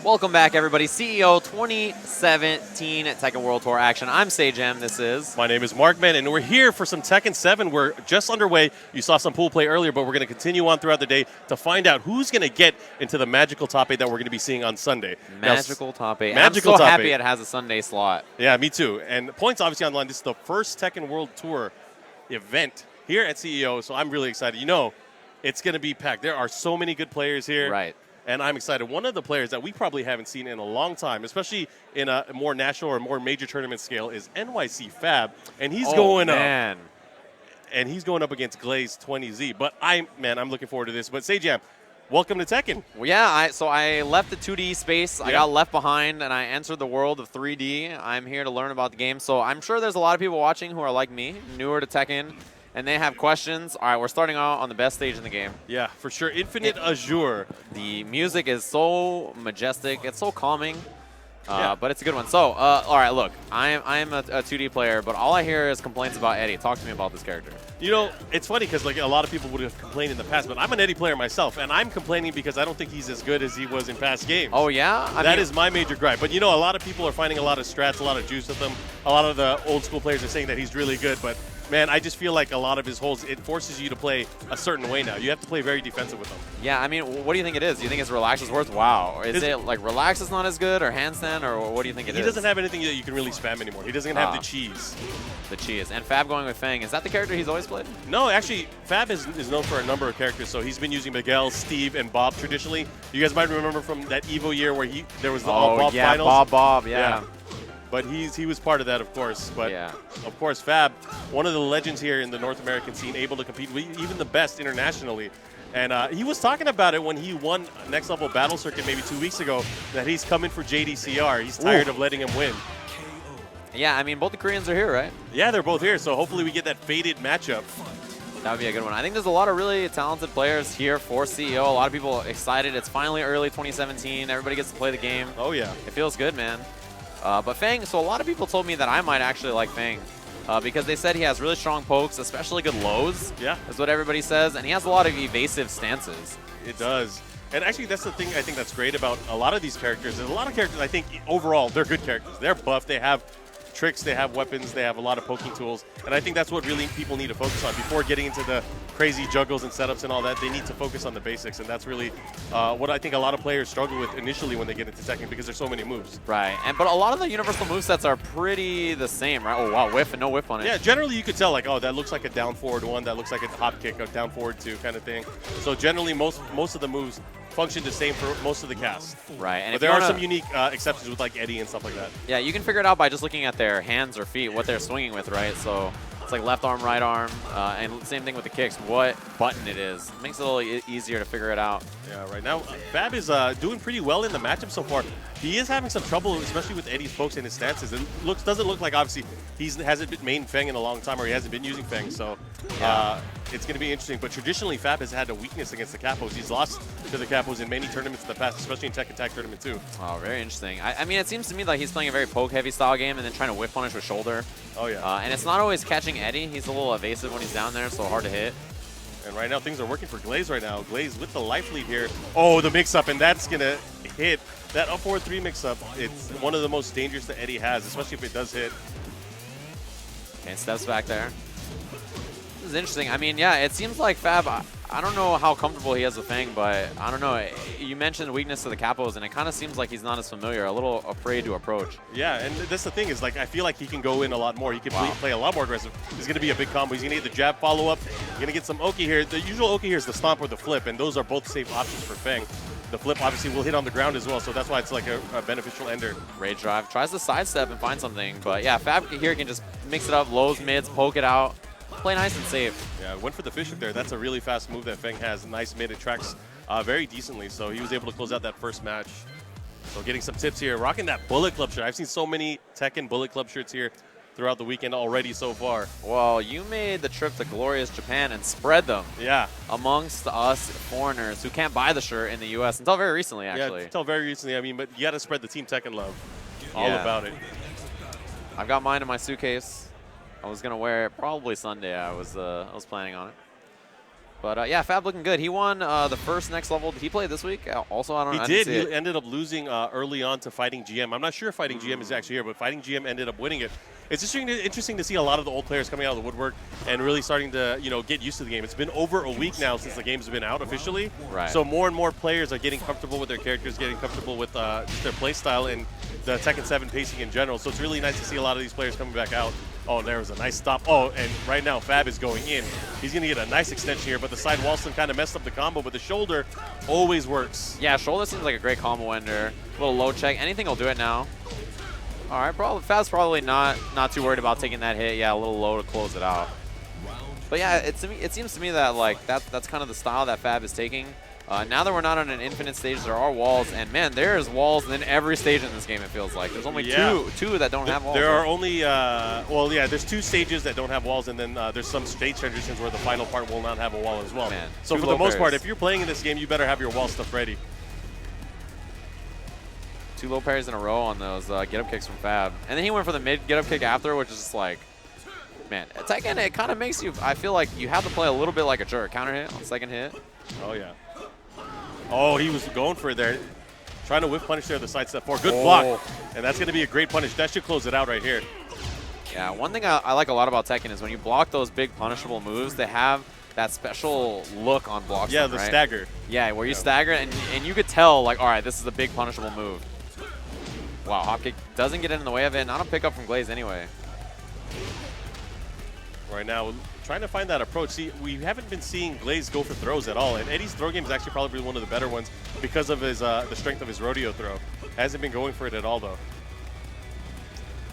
Welcome back, everybody. CEO 2017 Tekken World Tour action. I'm Sage M. This is... My name is Markman, and we're here for some Tekken 7. We're just underway. You saw some pool play earlier, but we're going to continue on throughout the day to find out who's going to get into the magical top 8 that we're going to be seeing on Sunday. Magical top 8. Magical I'm so top happy 8. it has a Sunday slot. Yeah, me too. And points obviously online. This is the first Tekken World Tour event here at CEO, so I'm really excited. You know, it's going to be packed. There are so many good players here. Right. And I'm excited. One of the players that we probably haven't seen in a long time, especially in a more national or more major tournament scale, is NYC Fab. And he's going up. And he's going up against Glaze 20Z. But I'm looking forward to this. But Sejam, welcome to Tekken. Well, yeah, so I left the 2D space. I got left behind, and I entered the world of 3D. I'm here to learn about the game. So I'm sure there's a lot of people watching who are like me, newer to Tekken, and they have questions. All right, we're starting out on the best stage in the game. Yeah, for sure. Infinite Azure. The music is so majestic. It's so calming. But it's a good one. So, all right, look, I'm a 2D player, but all I hear is complaints about Eddie. Talk to me about this character. You know, it's funny because like a lot of people would have complained in the past, but I'm an Eddie player myself, and I'm complaining because I don't think he's as good as he was in past games. Oh, yeah? That is my major gripe. But, you know, a lot of people are finding a lot of strats, a lot of juice with him. A lot of the old school players are saying that he's really good, but man, I just feel like a lot of his holds, it forces you to play a certain way now. You have to play very defensive with him. Yeah, I mean, what do you think it is? Do you think it's relax is worth? Wow. Or is it like relax is not as good or handstand, or what do you think it is? He doesn't have anything that you can really spam anymore. He doesn't have the cheese. The cheese. And Fab going with Fang. Is that the character he's always played? No, actually, Fab is known for a number of characters. So he's been using Miguel, Steve, and Bob traditionally. You guys might remember from that EVO year where there was the all Bob finals. Bob, yeah. But he was part of that, of course. But, of course, Fab, one of the legends here in the North American scene, able to compete with even the best internationally. And he was talking about it when he won Next Level Battle Circuit maybe 2 weeks ago, that he's coming for JDCR. He's tired of letting him win. Yeah, I mean, both the Koreans are here, right? Yeah, they're both here, so hopefully we get that faded matchup. That would be a good one. I think there's a lot of really talented players here for CEO. A lot of people excited. It's finally early 2017. Everybody gets to play the game. Oh, yeah. It feels good, man. But Fang, so a lot of people told me that I might actually like Fang because they said he has really strong pokes, especially good lows. Yeah. Is what everybody says. And he has a lot of evasive stances. It does. And actually, that's the thing I think that's great about a lot of these characters. There's a lot of characters, I think, overall, they're good characters. They're buff. They have tricks, they have weapons, they have a lot of poking tools, and I think that's what really people need to focus on before getting into the crazy juggles and setups and all that. They need to focus on the basics, and that's really what I think a lot of players struggle with initially when they get into Tekken because there's so many moves. Right, but a lot of the universal movesets are pretty the same, right? Oh wow, whiff and no whiff on it. Yeah, generally you could tell like, oh, that looks like a down forward one, that looks like a hop kick, a down forward two kind of thing. So generally most of the moves function the same for most of the cast. Right. And but there are some unique exceptions with like Eddie and stuff like that. Yeah, you can figure it out by just looking at their hands or feet, what they're swinging with, right? So it's like left arm, right arm, and same thing with the kicks, what button it is. It makes it a little easier to figure it out. Yeah, right now Fab is doing pretty well in the matchup so far. He is having some trouble, especially with Eddie's pokes and his stances. It doesn't look like obviously he hasn't been main Feng in a long time, or he hasn't been using Feng. So it's going to be interesting. But traditionally, Fab has had a weakness against the Capos. He's lost to the Capos in many tournaments in the past, especially in Tekken Tag Tournament too. Oh, very interesting. I mean, it seems to me like he's playing a very poke-heavy style game and then trying to whip punish with shoulder. Oh, yeah. And it's not always catching Eddie. He's a little evasive when he's down there, so hard to hit. And right now, things are working for Glaze right now. Glaze with the life lead here. Oh, the mix-up, and that's going to hit. That up forward 3 mix-up, it's one of the most dangerous that Eddie has, especially if it does hit. Okay, steps back there. This is interesting. I mean, yeah, it seems like Fab, I don't know how comfortable he is with Fang, but I don't know. You mentioned the weakness to the Capos, and it kind of seems like he's not as familiar, a little afraid to approach. Yeah, and that's the thing is, like, I feel like he can go in a lot more. He can play a lot more aggressive. He's going to be a big combo. He's going to get the jab follow-up. He's going to get some Oki here. The usual Oki here is the stomp or the flip, and those are both safe options for Fang. The flip obviously will hit on the ground as well, so that's why it's like a beneficial ender. Rage drive. Tries to sidestep and find something, but yeah, Fab here can just mix it up, lows, mids, poke it out. Play nice and safe. Yeah, went for the fish hook there. That's a really fast move that Feng has. Nice mid. It tracks very decently, so he was able to close out that first match. So getting some tips here. Rocking that Bullet Club shirt. I've seen so many Tekken Bullet Club shirts here throughout the weekend already so far. Well, you made the trip to glorious Japan and spread them. Yeah. Amongst us foreigners who can't buy the shirt in the U.S. until very recently, actually. Yeah, until very recently. I mean, but you got to spread the Team Tekken love. All about it. I've got mine in my suitcase. I was gonna wear it probably Sunday. I was planning on it. But yeah, Fab looking good. He won the first next level. Did he play this week? Also, I don't know. He did. He ended up losing early on to Fighting GM. I'm not sure if Fighting GM is actually here, but Fighting GM ended up winning it. It's interesting to see a lot of the old players coming out of the woodwork and really starting to get used to the game. It's been over a week now since the game's been out officially. Right. So more and more players are getting comfortable with their characters, getting comfortable with just their play style and the Tekken 7 pacing in general. So it's really nice to see a lot of these players coming back out. Oh, there was a nice stop. Oh, and right now Fab is going in. He's going to get a nice extension here, but the side wall kind of messed up the combo, but the shoulder always works. Yeah, shoulder seems like a great combo ender. A little low check. Anything will do it now. All right, Fab's probably not too worried about taking that hit. Yeah, a little low to close it out. But yeah, it seems to me that like that's kind of the style that Fab is taking. Now that we're not on an infinite stage, there are walls, and man, there's walls in every stage in this game. It feels like there's only two that don't have walls. There are only there's 2 stages that don't have walls, and then there's some stage transitions where the final part will not have a wall as well. Man, so for the most part, if you're playing in this game, you better have your wall stuff ready. 2 low parries in a row on those get-up kicks from Fab. And then he went for the mid get-up kick after, which is just like, man, Tekken, it kind of makes you, I feel like you have to play a little bit like a jerk. Counter hit on second hit. Oh, yeah. Oh, he was going for it there. Trying to whip punish there, the side step 4. Good block. And that's going to be a great punish. That should close it out right here. Yeah, one thing I like a lot about Tekken is when you block those big punishable moves, they have that special look on blocks. Yeah, the right? stagger. Yeah, where you stagger and you could tell, like, all right, this is a big punishable move. Wow, hop kick doesn't get in the way of it. Not a pickup from Glaze anyway. Right now, trying to find that approach. See, we haven't been seeing Glaze go for throws at all, and Eddie's throw game is actually probably one of the better ones because of his the strength of his rodeo throw. Hasn't been going for it at all, though.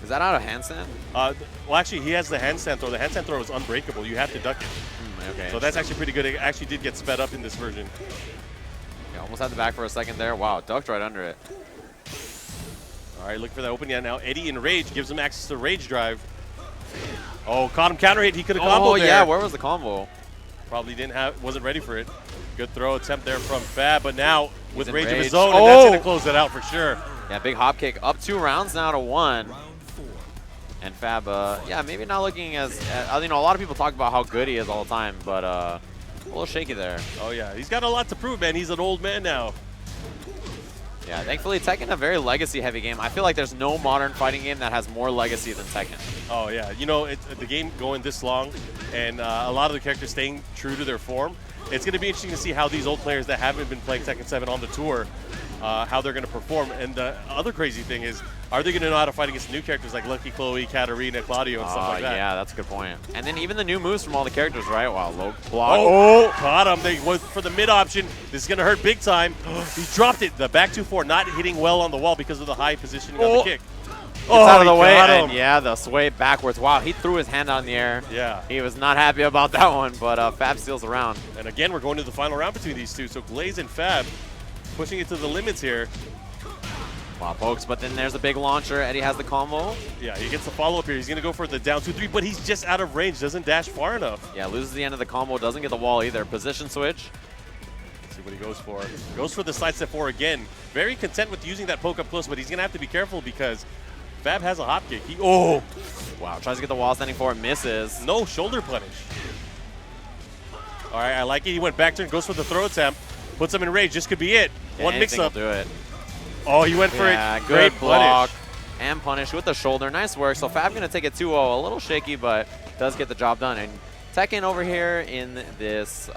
Is that out of handstand? Well, actually, he has the handstand throw. The handstand throw is unbreakable. You have to duck it. Okay. So that's actually pretty good. It actually did get sped up in this version. Yeah, almost had the back for a second there. Wow, ducked right under it. All right, look for that open. Yeah, now Eddie in rage gives him access to rage drive. Oh, caught him counter hit. He could have comboed there. Oh, yeah, where was the combo? Probably wasn't ready for it. Good throw attempt there from Fab, but now with rage of his own, and that's going to close it out for sure. Yeah, big hop kick. Up 2 rounds now to 1. And Fab, yeah, maybe not looking as, a lot of people talk about how good he is all the time, but a little shaky there. Oh, yeah. He's got a lot to prove, man. He's an old man now. Yeah, thankfully, Tekken a very legacy-heavy game. I feel like there's no modern fighting game that has more legacy than Tekken. Oh, yeah. You know, the game going this long and a lot of the characters staying true to their form, it's going to be interesting to see how these old players that haven't been playing Tekken 7 on the tour, how they're going to perform. And the other crazy thing is, are they going to know how to fight against new characters like Lucky Chloe, Katarina, Claudio, and stuff like that? Yeah, that's a good point. And then even the new moves from all the characters, right? Wow, low block. Oh, caught him. They went for the mid option. This is going to hurt big time. He dropped it. The back 2-4 not hitting well on the wall because of the high positioning of the kick. Gets out of the way, and yeah, the sway backwards. Wow, he threw his hand out in the air. Yeah. He was not happy about that one, but Fab steals the round. And again, we're going to the final round between these two. So Glaze and Fab pushing it to the limits here. Wow, folks, but then there's a big launcher. Eddie has the combo. Yeah, he gets the follow-up here. He's going to go for the down 2-3, but he's just out of range. Doesn't dash far enough. Yeah, loses the end of the combo. Doesn't get the wall either. Position switch. Let's see what he goes for. Goes for the side step 4 again. Very content with using that poke up close, but he's going to have to be careful because Fab has a hop kick. Wow, tries to get the wall standing 4. Misses. No shoulder punish. All right, I like it. He went back turn, goes for the throw attempt. Puts him in rage. This could be it. Yeah, one mix-up. Do it. Oh, he went for it. Good Great block. punish. And punish with the shoulder. Nice work. So Fab going to take it 2-0. A little shaky, but does get the job done. And Tekken over here in this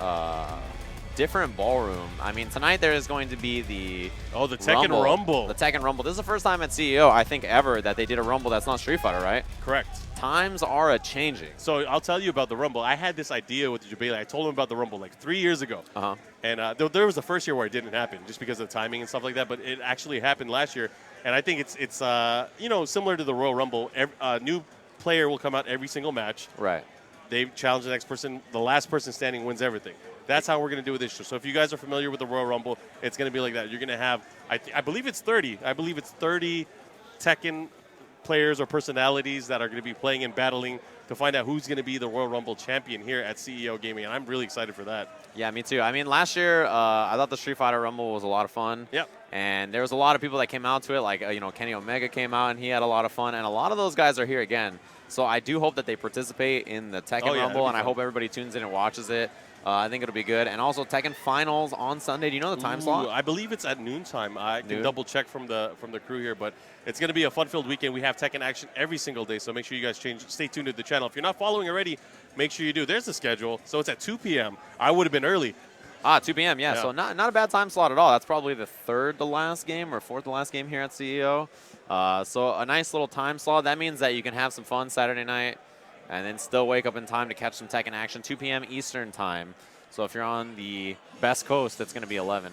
different ballroom. I mean, tonight there is going to be the Tekken Rumble. The Tekken Rumble. This is the first time at CEO, I think, ever that they did a Rumble that's not Street Fighter, right? Correct. Times are a-changing. So I'll tell you about the Rumble. I had this idea with Jabele. I told him about the Rumble like 3 years ago. And there was the first year where it didn't happen just because of the timing and stuff like that, but it actually happened last year. And I think it's similar to the Royal Rumble. A new player will come out every single match. Right. They challenge the next person. The last person standing wins everything. That's how we're going to do it this year. So if you guys are familiar with the Royal Rumble, it's going to be like that. You're going to have, I believe it's 30. I believe it's 30 Tekken players or personalities that are going to be playing and battling to find out who's going to be the Royal Rumble champion here at CEO Gaming, and I'm really excited for that. Yeah, me too. I mean, last year, I thought the Street Fighter Rumble was a lot of fun. Yep. And there was a lot of people that came out to it, like Kenny Omega came out and he had a lot of fun, and a lot of those guys are here again. So I do hope that they participate in the Tekken Rumble, and I hope everybody tunes in and watches it. I think it'll be good. And also Tekken Finals on Sunday. Do you know the time slot? I believe it's at noontime. I can double check from the crew here, but it's going to be a fun-filled weekend. We have Tekken action every single day, so make sure you guys stay tuned to the channel. If you're not following already, make sure you do. There's the schedule. So it's at 2 p.m. I would have been early. 2 p.m. Yeah, so not a bad time slot at all. That's probably the third to last game or fourth to last game here at CEO. So a nice little time slot. That means that you can have some fun Saturday night and then still wake up in time to catch some Tekken action. 2 p.m. Eastern time. So if you're on the best coast, it's going to be 11.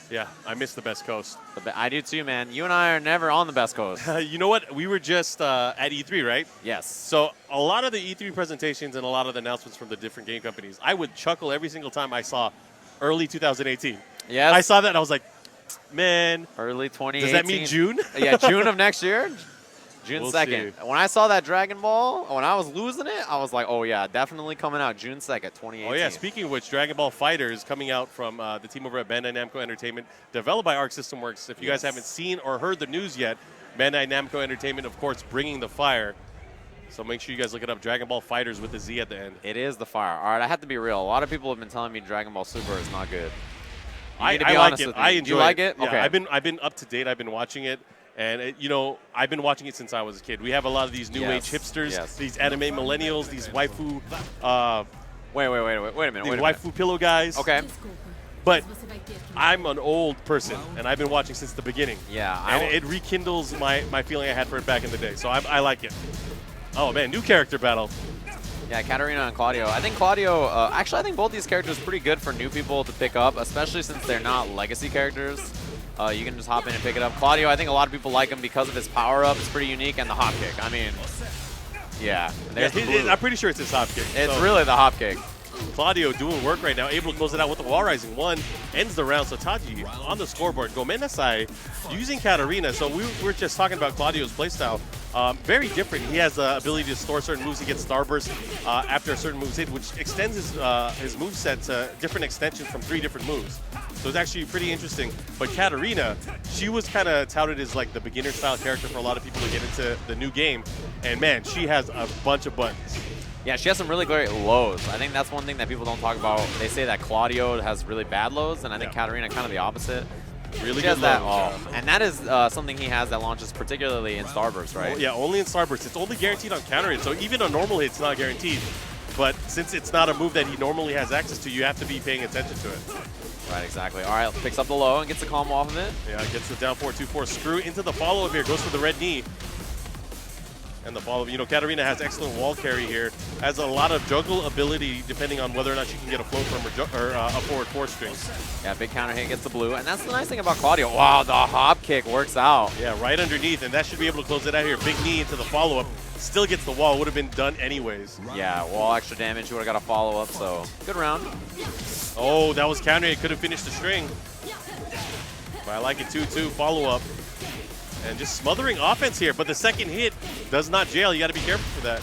Yeah, I miss the best coast. I do too, man. You and I are never on the best coast. You know what? We were just at E3, right? Yes. So a lot of the E3 presentations and a lot of the announcements from the different game companies, I would chuckle every single time I saw early 2018. Yes. I saw that and I was like, man. Early 2018. Does that mean June? Yeah, June of next year. June 2nd. See. When I saw that Dragon Ball, when I was losing it, I was like, oh, yeah, definitely coming out June 2nd, 2018. Oh, yeah. Speaking of which, Dragon Ball FighterZ coming out from the team over at Bandai Namco Entertainment, developed by Arc System Works. If you guys haven't seen or heard the news yet, Bandai Namco Entertainment, of course, bringing the fire. So make sure you guys look it up, Dragon Ball FighterZ with the Z at the end. It is the fire. All right, I have to be real. A lot of people have been telling me Dragon Ball Super is not good. I like it. I enjoy it. You like it? Yeah, okay. I've been up to date. I've been watching it. And, I've been watching it since I was a kid. We have a lot of these new age hipsters, these anime millennials, these waifu. Wait a minute. These waifu pillow guys. Okay. But I'm an old person, and I've been watching since the beginning. Yeah. And it rekindles my feeling I had for it back in the day. So I like it. Oh, man, new character battle. Yeah, Katarina and Claudio. I think Claudio, actually, I think both these characters are pretty good for new people to pick up, especially since they're not legacy characters. You can just hop in and pick it up. Claudio, I think a lot of people like him because of his power-up. It's pretty unique, and the hop kick. I mean, yeah. I'm pretty sure it's his hop kick. It's really the hop kick. Claudio doing work right now, able to close it out with the wall rising. One ends the round. So Taji on the scoreboard. Gomenasai using Katarina. So we were just talking about Claudio's playstyle. Very different. He has the ability to store certain moves. He gets Starburst after a certain move's hit, which extends his moveset to different extensions from 3 different moves. So it's actually pretty interesting. But Katarina, she was kind of touted as like the beginner style character for a lot of people to get into the new game. And man, she has a bunch of buttons. Yeah, she has some really great lows. I think that's one thing that people don't talk about. They say that Claudio has really bad lows, and I think Katarina kind of the opposite. Really good lows. And that is something he has that launches particularly in Starburst, right? Yeah, only in Starburst. It's only guaranteed on counter hit, so even on normal hit, it's not guaranteed. But since it's not a move that he normally has access to, you have to be paying attention to it. Right, exactly. All right, picks up the low and gets the combo off of it. Yeah, gets the down 4-2-4 screw into the follow-up here. Goes for the red knee. And the follow-up, Katarina has excellent wall carry here. Has a lot of juggle ability depending on whether or not she can get a float from or a forward 4 string. Yeah, big counter hit gets the blue. And that's the nice thing about Claudio. Wow, the hop kick works out. Yeah, right underneath. And that should be able to close it out here. Big knee into the follow-up. Still gets the wall. Would have been done anyways. Yeah, wall extra damage. He would have got a follow-up, so good round. Oh, that was counter hit. Could have finished the string. But I like it 2-2 follow-up. And just smothering offense here, but the second hit does not jail. You got to be careful for that.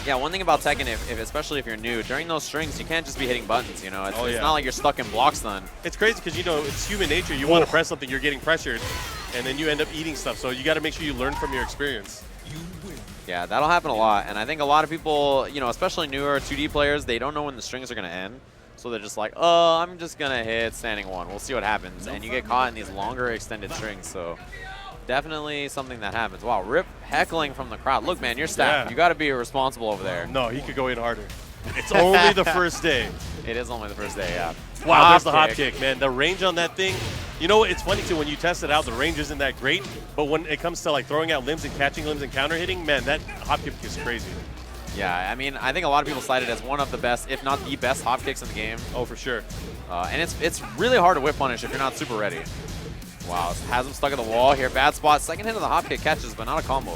Yeah, one thing about Tekken, especially if you're new, during those strings, you can't just be hitting buttons, It's not like you're stuck in block stun. It's crazy because, it's human nature. You want to press something, you're getting pressured, and then you end up eating stuff. So you got to make sure you learn from your experience. Yeah, that'll happen a lot. And I think a lot of people, especially newer 2D players, they don't know when the strings are going to end. So they're just like, oh, I'm just going to hit standing 1. We'll see what happens. And you get caught in these longer extended strings. So definitely something that happens. Wow, Rip heckling from the crowd. Look, man, you're stacked. You got to be responsible over there. No, he could go in harder. It's only the first day. It is only the first day, yeah. Wow, there's the hop kick, man. The range on that thing. It's funny, too, when you test it out, the range isn't that great. But when it comes to, like, throwing out limbs and catching limbs and counter hitting, man, that hop kick is crazy. Yeah, I mean, I think a lot of people cite it as one of the best, if not the best, hop kicks in the game. Oh, for sure. And it's really hard to whip punish if you're not super ready. Wow, has him stuck at the wall here. Bad spot. Second hit of the hop kick catches, but not a combo.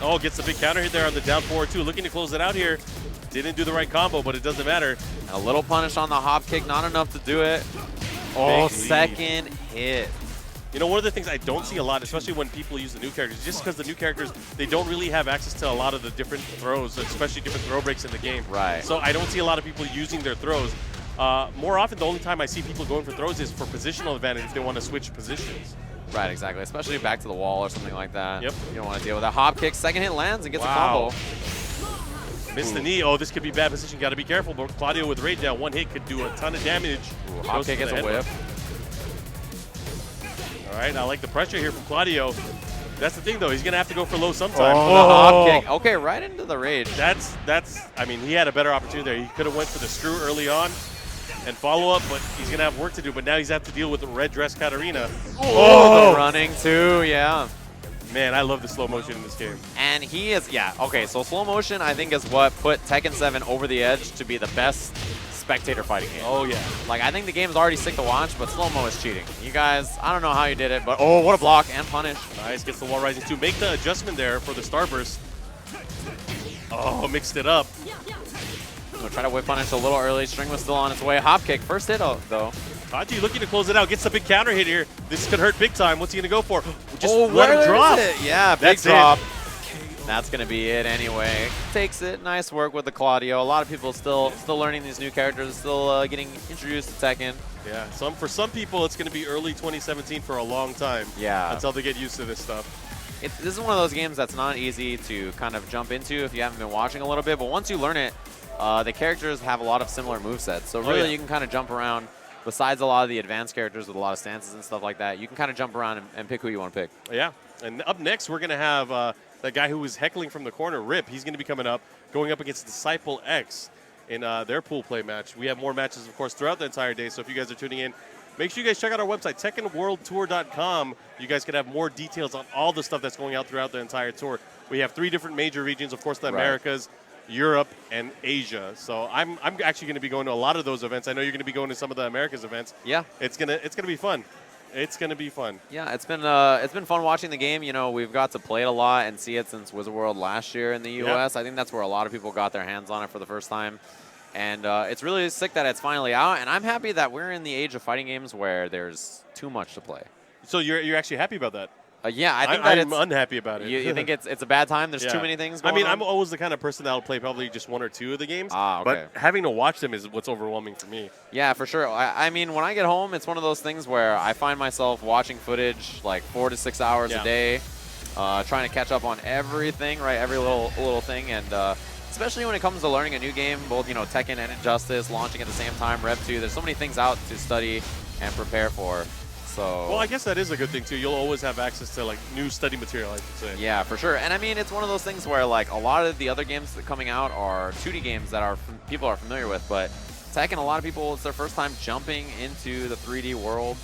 Oh, gets the big counter hit there on the down 4-2. Looking to close it out here. Didn't do the right combo, but it doesn't matter. And a little punish on the hop kick, not enough to do it. Oh, second hit. One of the things I don't see a lot, especially when people use the new characters, just because the new characters, they don't really have access to a lot of the different throws, especially different throw breaks in the game. Right. So I don't see a lot of people using their throws. more often, the only time I see people going for throws is for positional advantage if they want to switch positions. Right, exactly. Especially back to the wall or something like that. Yep. You don't want to deal with that. Hop kick, second hit lands and gets a combo. Missed the knee. Oh, this could be bad position. Got to be careful. But Claudio with rage down. One hit could do a ton of damage. Ooh, hop kick gets a whip. All right, I like the pressure here from Claudio. That's the thing, though. He's going to have to go for low sometime. Oh, the hop kick. Okay, right into the rage. I mean, he had a better opportunity there. He could have went for the screw early on and follow up, but he's going to have work to do. But now he's have to deal with the red dress Katarina. Oh, the running too, yeah. Man, I love the slow motion in this game. And he is, yeah, okay, so slow motion I think is what put Tekken 7 over the edge to be the best spectator fighting game. Oh, yeah. Like, I think the game's already sick to watch, but slow-mo is cheating. You guys, I don't know how you did it, but oh, what a block and punish. Nice, gets the wall rising too. Make the adjustment there for the starburst. Oh, mixed it up. We'll try to whip punish a little early. String was still on its way. Hop kick, first hit though. Taji looking to close it out. Gets the big counter hit here. This could hurt big time. What's he going to go for? Just let him drop. Yeah, big That's drop. it. That's going to be it anyway. Takes it. Nice work with the Claudio. A lot of people still learning these new characters, still getting introduced to Tekken. Yeah, for some people, it's going to be early 2017 for a long time. Yeah. Until they get used to this stuff. This is one of those games that's not easy to kind of jump into if you haven't been watching a little bit, but once you learn it, the characters have a lot of similar movesets. So really you can kind of jump around. Besides a lot of the advanced characters with a lot of stances and stuff like that, you can kind of jump around and pick who you want to pick. Yeah, and up next, we're going to have that guy who was heckling from the corner, Rip. He's going to be coming up, going up against Disciple X in their pool play match. We have more matches, of course, throughout the entire day, so if you guys are tuning in, make sure you guys check out our website, TekkenWorldTour.com. You guys can have more details on all the stuff that's going out throughout the entire tour. We have 3 different major regions, of course, the Americas, Europe, and Asia. So I'm actually going to be going to a lot of those events. I know you're going to be going to some of the Americas events. Yeah. It's gonna be fun. It's going to be fun. Yeah, it's been fun watching the game. You know, we've got to play it a lot and see it since Wizard World last year in the U.S. I think that's where a lot of people got their hands on it for the first time. And it's really sick that it's finally out. And I'm happy that we're in the age of fighting games where there's too much to play. So you're actually happy about that? Yeah, I think I'm unhappy about it. You think it's a bad time? There's too many things going on? I'm always the kind of person that will play probably just 1 or 2 of the games. Okay. But having to watch them is what's overwhelming for me. Yeah, for sure. I mean, when I get home, it's one of those things where I find myself watching footage like 4 to 6 hours a day, trying to catch up on everything, right? Every little thing. And especially when it comes to learning a new game, both, Tekken and Injustice, launching at the same time, Rev 2, there's so many things out to study and prepare for. So, well, I guess that is a good thing, too. You'll always have access to, like, new study material, I should say. Yeah, for sure. And, I mean, it's one of those things where, like, a lot of the other games that are coming out are 2D games that people are familiar with. But Tekken, a lot of people, it's their first time jumping into the 3D world.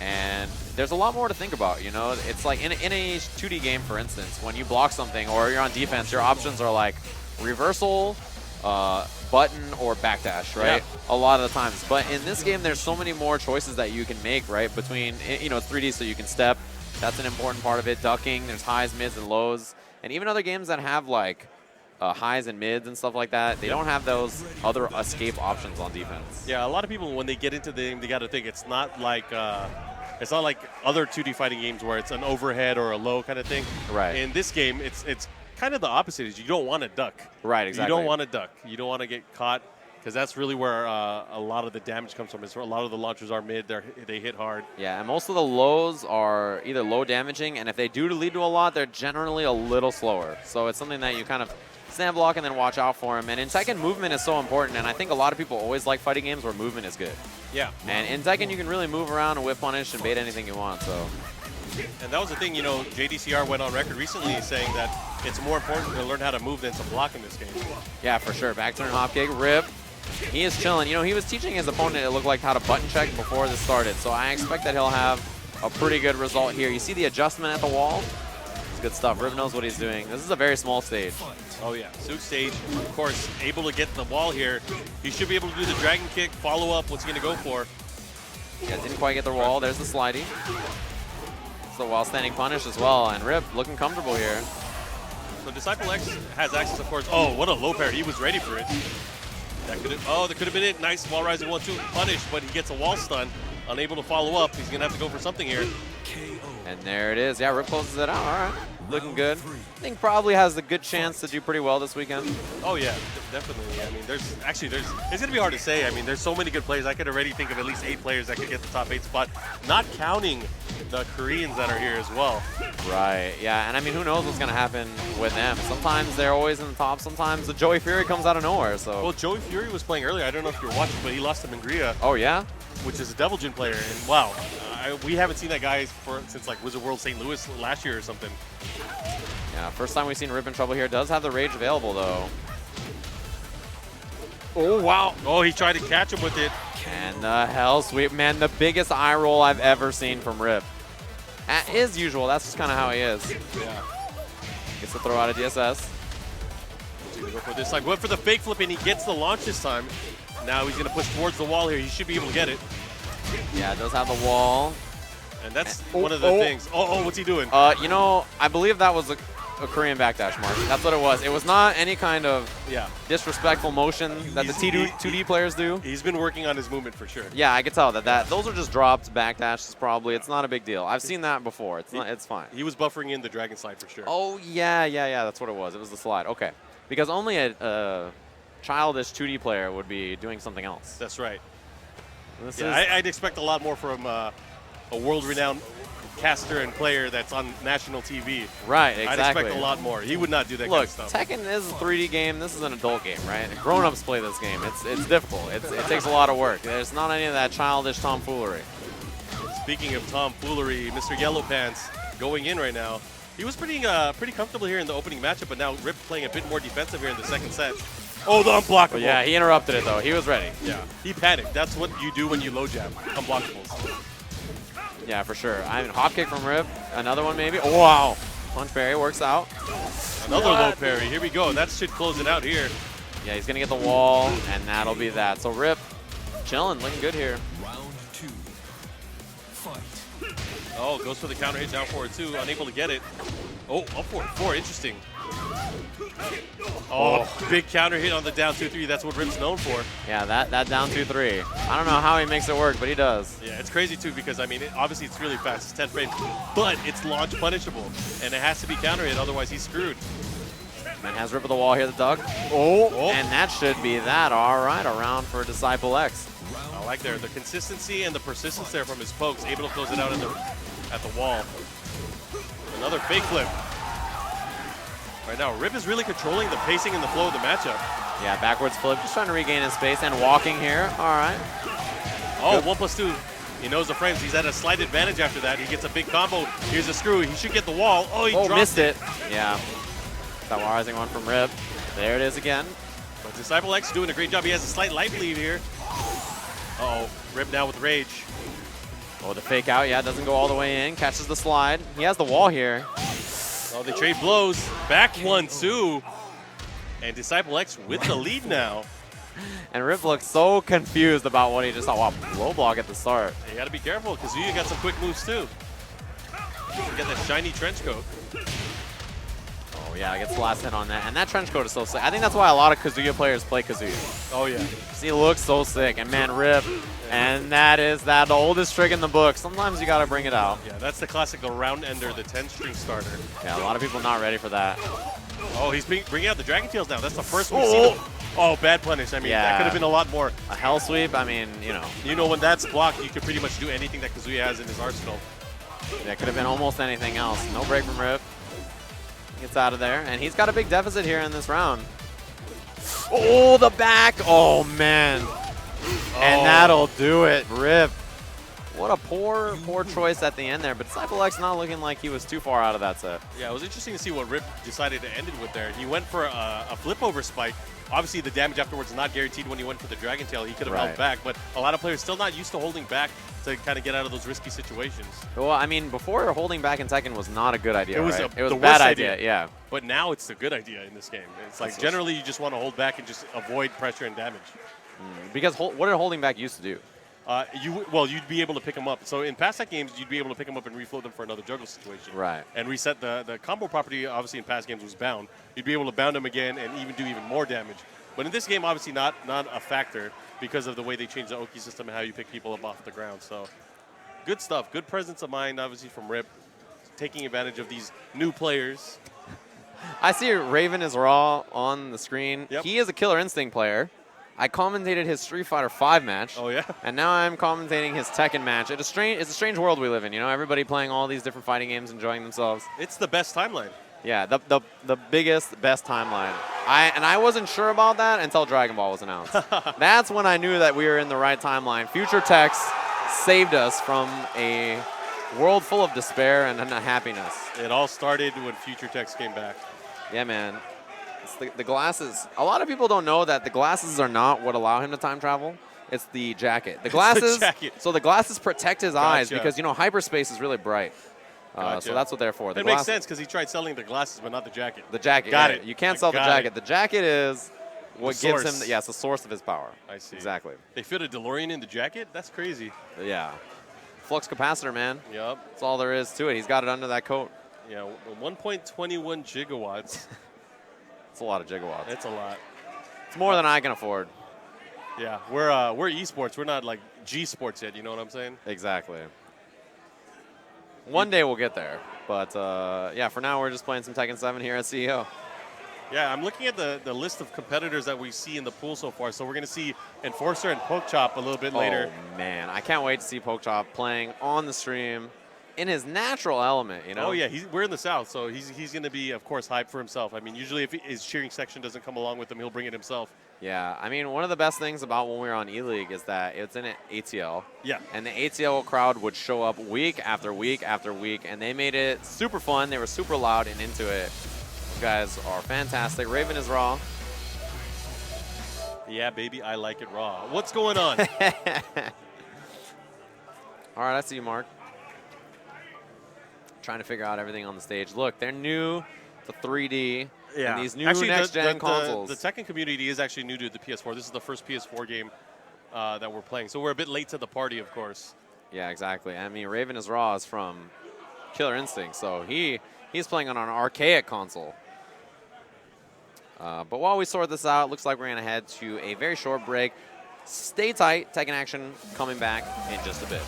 And there's a lot more to think about, It's like in a 2D game, for instance, when you block something or you're on defense, your options are, like, reversal, button, or backdash, right? Yeah. A lot of the times. But in this game, there's so many more choices that you can make, right? Between, it's 3D, so you can step. That's an important part of it. Ducking, there's highs, mids, and lows. And even other games that have, like, highs and mids and stuff like that, they don't have those other escape options on defense. Yeah, a lot of people, when they get into the game, they got to think it's not like other 2D fighting games where it's an overhead or a low kind of thing. Right. In this game, it's kind of the opposite. Is you don't want to duck. Right, exactly. You don't want to duck. You don't want to get caught, because that's really where a lot of the damage comes from. It's where a lot of the launchers are mid. They hit hard. Yeah, and most of the lows are either low damaging, and if they do lead to a lot, they're generally a little slower. So it's something that you kind of stand block and then watch out for them. And in Tekken, movement is so important, and I think a lot of people always like fighting games where movement is good. Yeah. And in Tekken, you can really move around and whip punish and bait anything you want. So. And that was the thing, JDCR went on record recently saying that it's more important to learn how to move than to block in this game. Yeah, for sure. Back turn hop kick, rip. He is chilling. He was teaching his opponent, it looked like, how to button check before this started. So I expect that he'll have a pretty good result here. You see the adjustment at the wall? It's good stuff. Rip knows what he's doing. This is a very small stage. Oh, yeah. Suit stage, of course, able to get the wall here. He should be able to do the dragon kick, follow up. What's he going to go for? Yeah, didn't quite get the wall. There's the slidey. The while standing punish as well, and Rip looking comfortable here. So Disciple X has access, of course. Oh, what a low parry. He was ready for it. That could have been it. Nice wall rising 1-2 punish, but he gets a wall stun. Unable to follow up. He's going to have to go for something here. And there it is. Yeah, Rip closes it out. All right. looking good. I think probably has a good chance to do pretty well this weekend. Oh yeah, definitely. I mean, it's gonna be hard to say. I mean, there's so many good players. I could already think of at least 8 players that could get the top 8 spot, not counting the Koreans that are here as well. Right, yeah, and I mean, who knows what's gonna happen with them. Sometimes they're always in the top, sometimes the Joey Fury comes out of nowhere, so. Well, Joey Fury was playing earlier. I don't know if you were watching, but he lost to Mangria. Oh yeah? Which is a Devil Jin player, and wow, we haven't seen that guy since like Wizard World St. Louis last year or something. Yeah, first time we've seen Rip in trouble here. Does have the Rage available, though. Oh, wow. Oh, he tried to catch him with it. And the hell sweep. Man, the biggest eye roll I've ever seen from Rip. As usual, that's just kind of how he is. Yeah. Gets to throw out a DSS. He's going to go for this. Like, went for the fake flip, and he gets the launch this time. Now he's going to push towards the wall here. He should be able to get it. Yeah, it does have the wall. And that's one of the things. Oh, what's he doing? You know, I believe that was a Korean backdash, Mark. That's what it was. It was not any kind of disrespectful motion that the 2D players do. He's been working on his movement for sure. Yeah, I could tell that those are just dropped backdashes probably. It's not a big deal. I've seen that before. It's fine. He was buffering in the Dragon Slide for sure. Oh, yeah. That's what it was. It was the slide. Okay. Because only a childish 2D player would be doing something else. That's right. I'd expect a lot more from a world-renowned caster and player that's on national TV. Right, exactly. I'd expect a lot more. He would not do that kind of stuff. Look, Tekken is a 3D game. This is an adult game, right? Grown-ups play this game. It's difficult. It takes a lot of work. There's not any of that childish tomfoolery. Speaking of tomfoolery, Mr. Yellow Pants going in right now. He was pretty comfortable here in the opening matchup, but now Rip playing a bit more defensive here in the second set. Oh, the unblockable. But yeah, he interrupted it, though. He was ready. Yeah, he panicked. That's what you do when you low jab. Unblockables. Yeah, for sure. I mean, hop kick from Rip. Another one, maybe. Oh, wow. Punch parry works out. Another low parry. Here we go. That should close it out here. Yeah, he's going to get the wall, and that'll be that. So Rip, chilling, looking good here. Round 2. Fight. Oh, goes for the counter hit down forward, too. Unable to get it. Oh, up forward 4. Interesting. Oh, big counter hit on the down 2-3. That's what Rip's known for. Yeah, that down 2-3. I don't know how he makes it work, but he does. Yeah, it's crazy, too, because, I mean, obviously it's really fast. It's 10 frames. But it's launch punishable, and it has to be counter hit. Otherwise, he's screwed. And has Rip of the wall here, the Doug. Oh, and that should be that. All right, a round for Disciple X. I like the consistency and the persistence there from his pokes. Able to close it out at the wall. Another fake flip. Right now, Rip is really controlling the pacing and the flow of the matchup. Yeah, backwards flip, just trying to regain his space and walking here. All right. Oh, 1+2. He knows the frames. He's at a slight advantage after that. He gets a big combo. Here's a screw. He should get the wall. Oh, he dropped missed it. Yeah. That rising one from Rip. There it is again. But Disciple X doing a great job. He has a slight life lead here. Uh-oh. Rip now with rage. Oh, the fake out. Yeah, doesn't go all the way in. Catches the slide. He has the wall here. Oh, they trade blows. Back 1-2. And Disciple X with the lead now. And Rip looks so confused about what he just saw. Wow, low block at the start. You got to be careful because Kazuya got some quick moves too. Get that shiny trench coat. Oh yeah, gets the last hit on that. And that trench coat is so sick. I think that's why a lot of Kazuya players play Kazuya. Oh yeah. He looks so sick. And man, Rip. And that is the oldest trick in the book. Sometimes you got to bring it out. Yeah, that's the classic, the round ender, the 10-string starter. Yeah, a lot of people not ready for that. Oh, he's bringing out the Dragon Tails now. That's the first we've seen him. Oh, bad punish. I mean, that could have been a lot more. A hell sweep, I mean, you know. You know, when that's blocked, you can pretty much do anything that Kazuya has in his arsenal. Yeah, could have been almost anything else. No break from Rip. Gets out of there. And he's got a big deficit here in this round. Oh, the back. Oh, man. And that'll do it. Rip. What a poor choice at the end there. But Disciple X not looking like he was too far out of that set. Yeah, it was interesting to see what Rip decided to end it with there. He went for a flip over spike. Obviously, the damage afterwards is not guaranteed when he went for the Dragon Tail. He could have held back, but a lot of players still not used to holding back to kind of get out of those risky situations. Well, I mean, before holding back in Tekken was not a good idea, it was right? It was a bad idea, yeah. But now it's a good idea in this game. It's like generally you just want to hold back and just avoid pressure and damage. Because what did holding back used to do? You'd be able to pick them up. So in past games, you'd be able to pick them up and refloat them for another juggle situation. Right. And reset the combo property, obviously in past games was bound. You'd be able to bound them again and do even more damage. But in this game, obviously not a factor because of the way they changed the Oki system and how you pick people up off the ground. So good stuff. Good presence of mind, obviously, from Rip. taking advantage of these new players. I see Raven is Raw on the screen. Yep. He is a Killer Instinct player. I commentated his Street Fighter V match. Oh, yeah? And now I'm commentating his Tekken match. It's a strange world we live in, you know? Everybody playing all these different fighting games, enjoying themselves. It's the best timeline. Yeah, the biggest, best timeline. I wasn't sure about that until Dragon Ball was announced. That's when I knew that we were in the right timeline. Future Tex saved us from a world full of despair and unhappiness. It all started when Future Tex came back. Yeah, man. It's the glasses. A lot of people don't know that the glasses are not what allow him to time travel. It's the jacket. The glasses. jacket. So the glasses protect his eyes Gotcha. because, you know, hyperspace is really bright. Gotcha. So that's what they're for. It makes sense because he tried selling the glasses, but not the jacket. The jacket. Got yeah. it. You can't I sell the got jacket. it. The jacket is what The gives him. source. It's the source of his power. I see. Exactly. They fit a DeLorean in the jacket? That's crazy. Yeah. Flux capacitor, man. Yep. That's all there is to it. He's got it under that coat. Yeah, 1.21 gigawatts. It's a lot of gigawatts. That's a lot. It's more than I can afford. Yeah, we're eSports. We're not like G Sports yet. You know what I'm saying? Exactly. One day we'll get there. But, yeah, for now we're just playing some Tekken 7 here at CEO. Yeah, I'm looking at the list of competitors that we see in the pool so far. So we're going to see Enforcer and Pokechop a little bit later. Oh, man. I can't wait to see Pokechop playing on the stream in his natural element, you know? Oh, yeah, we're in the South, so he's going to be, of course, hyped for himself. I mean, usually if his cheering section doesn't come along with him, he'll bring it himself. Yeah, I mean, one of the best things about when we were on E-League is that it's in an ATL. Yeah. And the ATL crowd would show up week after week after week, and they made it super fun. They were super loud and into it. You guys are fantastic. Raven is Raw. Yeah, baby, I like it raw. What's going on? All right, I see you, Mark. Trying to figure out everything on the stage. Look, they're new to 3D. Yeah. And these new actually, next-gen consoles. The Tekken community is actually new to the PS4. This is the first PS4 game that we're playing. So we're a bit late to the party, of course. Yeah, exactly. I mean, Raven is Raw is from Killer Instinct, so he's playing on an archaic console. But while we sort this out, looks like we're going to head to a very short break. Stay tight. Tekken Action coming back in just a bit.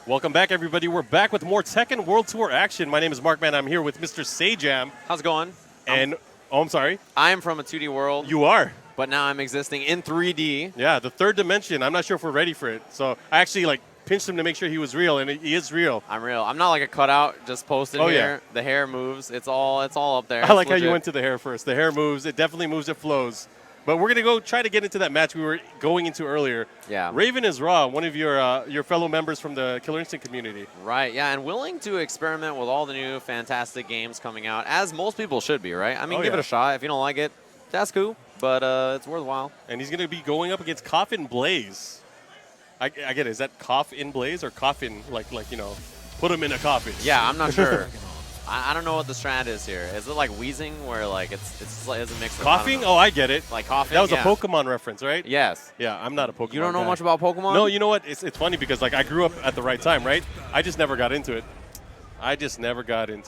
Welcome back, everybody. We're back with more Tekken World Tour action. My name is Mark Man. I'm here with Mr. Sajam. How's it going? And, I'm sorry. I'm from a 2D world. You are. But now I'm existing in 3D. Yeah, the third dimension. I'm not sure if we're ready for it. So I actually pinched him to make sure he was real, and he is real. I'm real. I'm not like a cutout just posted Oh, here. yeah. The hair moves. It's all up there. I like It's how you legit. went to the hair first. The hair moves. It definitely moves. It flows. But we're going to go try to get into that match we were going into earlier. Yeah. Raven is Raw, one of your fellow members from the Killer Instinct community. Right, yeah, and willing to experiment with all the new fantastic games coming out, as most people should be, right? I mean, give it a shot. If you don't like it, that's cool, but it's worthwhile. And he's going to be going up against Coffin Blaze. I get it. Is that Coffin Blaze or Coffin, like you know, put him in a coffin? Yeah, I'm not sure. I don't know what the strat is here. Is it like wheezing, where like it's a mix of Coughing? Oh, I get it. Like coughing. That was yeah. a Pokemon reference, right? Yes. Yeah, I'm not a Pokemon. You don't know guy. much about Pokemon? No, you know what? It's funny because I grew up at the right time, right? I just never got into it. I'm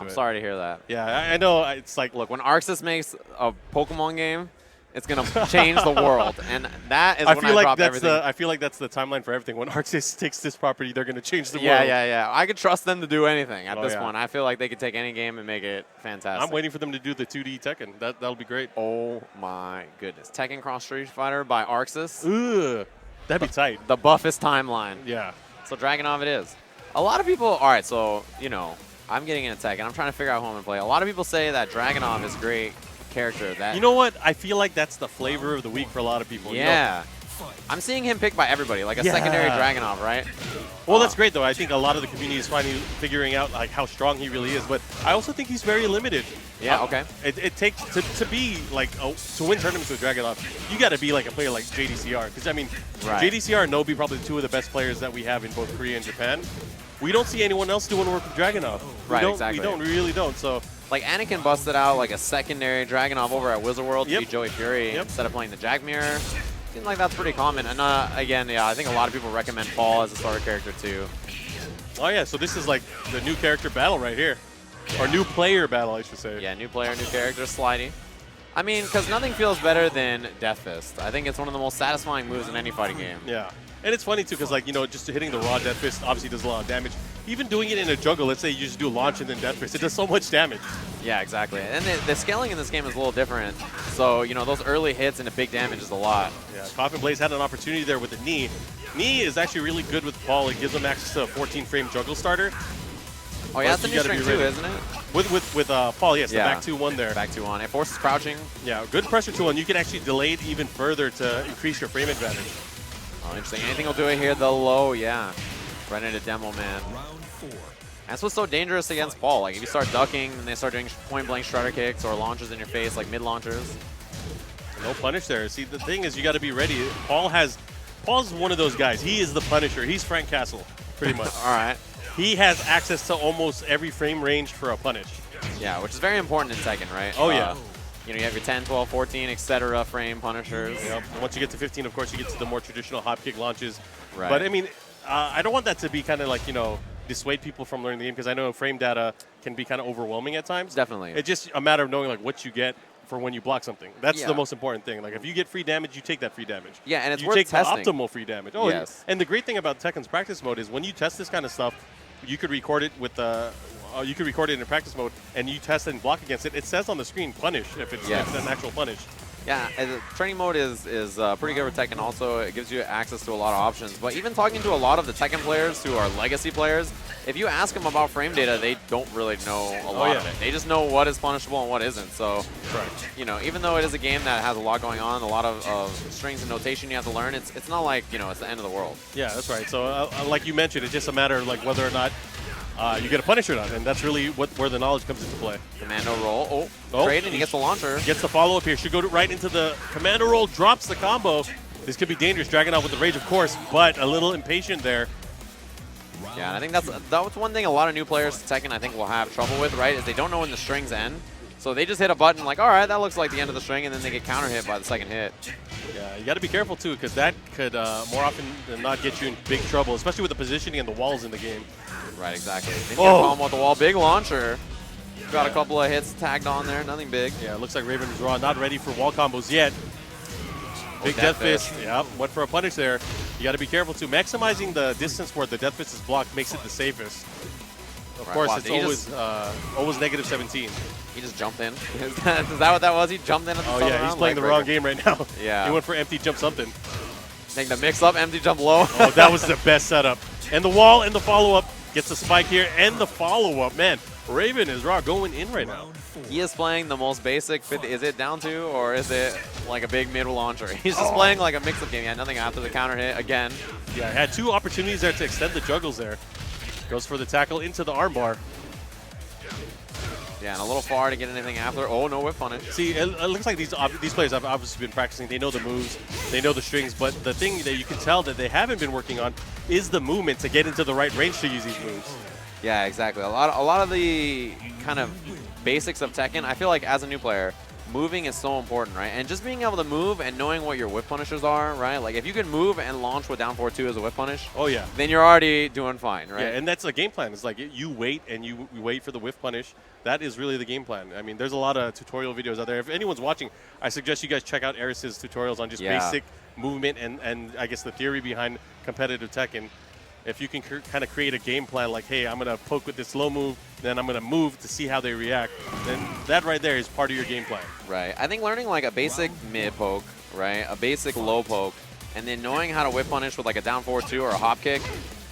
sorry to hear that. Yeah, I know. It's like, look, when Arxis makes a Pokemon game, it's gonna change the world, and that is when I dropped everything. I feel like that's the timeline for everything. When Arxis takes this property, they're going to change the world. Yeah. I could trust them to do anything at this yeah. point. I feel like they could take any game and make it fantastic. I'm waiting for them to do the 2D Tekken. That'll be great. Oh my goodness. Tekken Cross Street Fighter by Arxis. Ugh, that'd be tight. The buffest timeline. Yeah. So Dragonov it is. A lot of people, all right, so, you know, I'm getting into Tekken. I'm trying to figure out who I'm going to play. A lot of people say that Dragonov is a great character. That You know what? I feel like that's the flavor of the week for a lot of people. Yeah. I'm seeing him picked by everybody, like a secondary Dragonov, right? Well, that's great, though. I think a lot of the community is finally figuring out like how strong he really is. But I also think he's very limited. Yeah, okay. It takes to be like to win tournaments with Dragonov, you got to be like a player like JDCR. Because I mean, JDCR and Nobi probably two of the best players that we have in both Korea and Japan. We don't see anyone else doing work with Dragonov. Exactly. We really don't. So. Like, Anakin busted out, like, a secondary Dragonov over at Wizard World to beat Joey Fury instead of playing the Jack Mirror. Seems like that's pretty common. And, again, yeah, I think a lot of people recommend Paul as a starter character, too. Oh, yeah, so this is, like, the new character battle right here. Or new player battle, I should say. Yeah, new player, new character, Slidey. I mean, because nothing feels better than Death Fist. I think it's one of the most satisfying moves in any fighting game. Yeah. And it's funny, too, because, like, you know, just hitting the raw Death Fist obviously does a lot of damage. even doing it in a jungle, let's say you just do launch and then death fist, it does so much damage. Yeah, exactly. And the scaling in this game is a little different. So, you know, those early hits and the big damage is a lot. Yeah, Coffin Blaze had an opportunity there with the knee. Knee is actually really good with Paul. It gives him access to a 14-frame jungle starter. Oh, yeah, that's a new string too, isn't it? With Paul, yes, yeah. the back 2-1 there. Back 2-1. It forces crouching. Yeah, good pressure 2-1. You can actually delay it even further to increase your frame advantage. Oh, interesting. Anything will do it here. The low, yeah. Right into Demo Man. That's what's so dangerous against Paul. Like, if you start ducking and they start doing point-blank strider kicks or launches in your face, like mid-launchers. No punish there. See, the thing is you got to be ready. Paul's one of those guys. He is the Punisher. He's Frank Castle, pretty much. All right. He has access to almost every frame range for a punish. Yeah, which is very important in Tekken, right? Oh, yeah. You know, you have your 10, 12, 14, etc. frame punishers. Yep. Once you get to 15, of course, you get to the more traditional hop kick launches. Right. But, I mean, I don't want that to be kind of like, you know, dissuade people from learning the game because I know frame data can be kind of overwhelming at times. Definitely. It's just a matter of knowing, like, what you get for when you block something. That's the most important thing. Like, if you get free damage, you take that free damage. Yeah, and it's you worth take testing. the optimal free damage. Oh, yes. And the great thing about Tekken's practice mode is when you test this kind of stuff, you could record it with you could record it in practice mode, and you test and block against it. It says on the screen punish if it's an actual punish. Yeah, and training mode is pretty good with Tekken. Also, it gives you access to a lot of options. But even talking to a lot of the Tekken players who are legacy players, if you ask them about frame data, they don't really know a lot of it. They just know what is punishable and what isn't. So, you know, even though it is a game that has a lot going on, a lot of strings and notation you have to learn, it's not like, you know, it's the end of the world. Yeah, that's right. So, like you mentioned, it's just a matter of like whether or not you get a punish or not, and that's really where the knowledge comes into play. Commando roll. Trade, and he gets the launcher. Gets the follow-up here. Should go right into the commando roll, drops the combo. This could be dangerous. Dragon out with the rage, of course, but a little impatient there. Yeah, and I think that's one thing a lot of new players to Tekken I think will have trouble with, right, is they don't know when the strings end. So they just hit a button like, all right, that looks like the end of the string, and then they get counter hit by the second hit. Yeah, you got to be careful, too, because that could more often than not get you in big trouble, especially with the positioning and the walls in the game. Right, exactly. Didn't get a problem with the wall. Big launcher. Got a couple of hits tagged on there. Nothing big. Yeah, it looks like Raven is raw. Not ready for wall combos yet. Big death fist. Yeah, went for a punish there. You got to be careful, too. Maximizing the distance where the death fist is blocked makes it the safest. Of course, it's always negative 17. He just jumped in. Is that what that was? He jumped in at the Oh, yeah, he's playing the wrong game right now. Yeah. He went for empty jump something. I think the mix-up, empty jump low. Oh, that was the best setup. And the wall and the follow-up. Gets the spike here and the follow-up. Man, Raven is raw going in right now. He is playing the most basic. Is it down to, or is it like a big mid launcher? He's just playing like a mix-up game. Yeah, nothing after the counter hit again. Yeah, had two opportunities there to extend the juggles there. Goes for the tackle into the armbar. Yeah, and a little far to get anything after. Oh, no whip punish. See, it looks like these players have obviously been practicing. They know the moves, they know the strings, but the thing that you can tell that they haven't been working on is the movement to get into the right range to use these moves. Yeah, exactly. A lot of the kind of basics of Tekken, I feel like as a new player, moving is so important, right? And just being able to move and knowing what your whip punishers are, right? Like if you can move and launch with down 4-2 as a whip punish, then you're already doing fine, right? Yeah, and that's the game plan. It's like you wait and you wait for the whiff punish. That is really the game plan. I mean, there's a lot of tutorial videos out there. If anyone's watching, I suggest you guys check out Eris's tutorials on just basic movement and I guess the theory behind competitive Tekken. If you can kind of create a game plan like, hey, I'm going to poke with this low move, then I'm going to move to see how they react, then that right there is part of your game plan. Right. I think learning like a basic mid poke, right, a basic low poke, and then knowing how to whip punish with like a down 4-2 or a hop kick,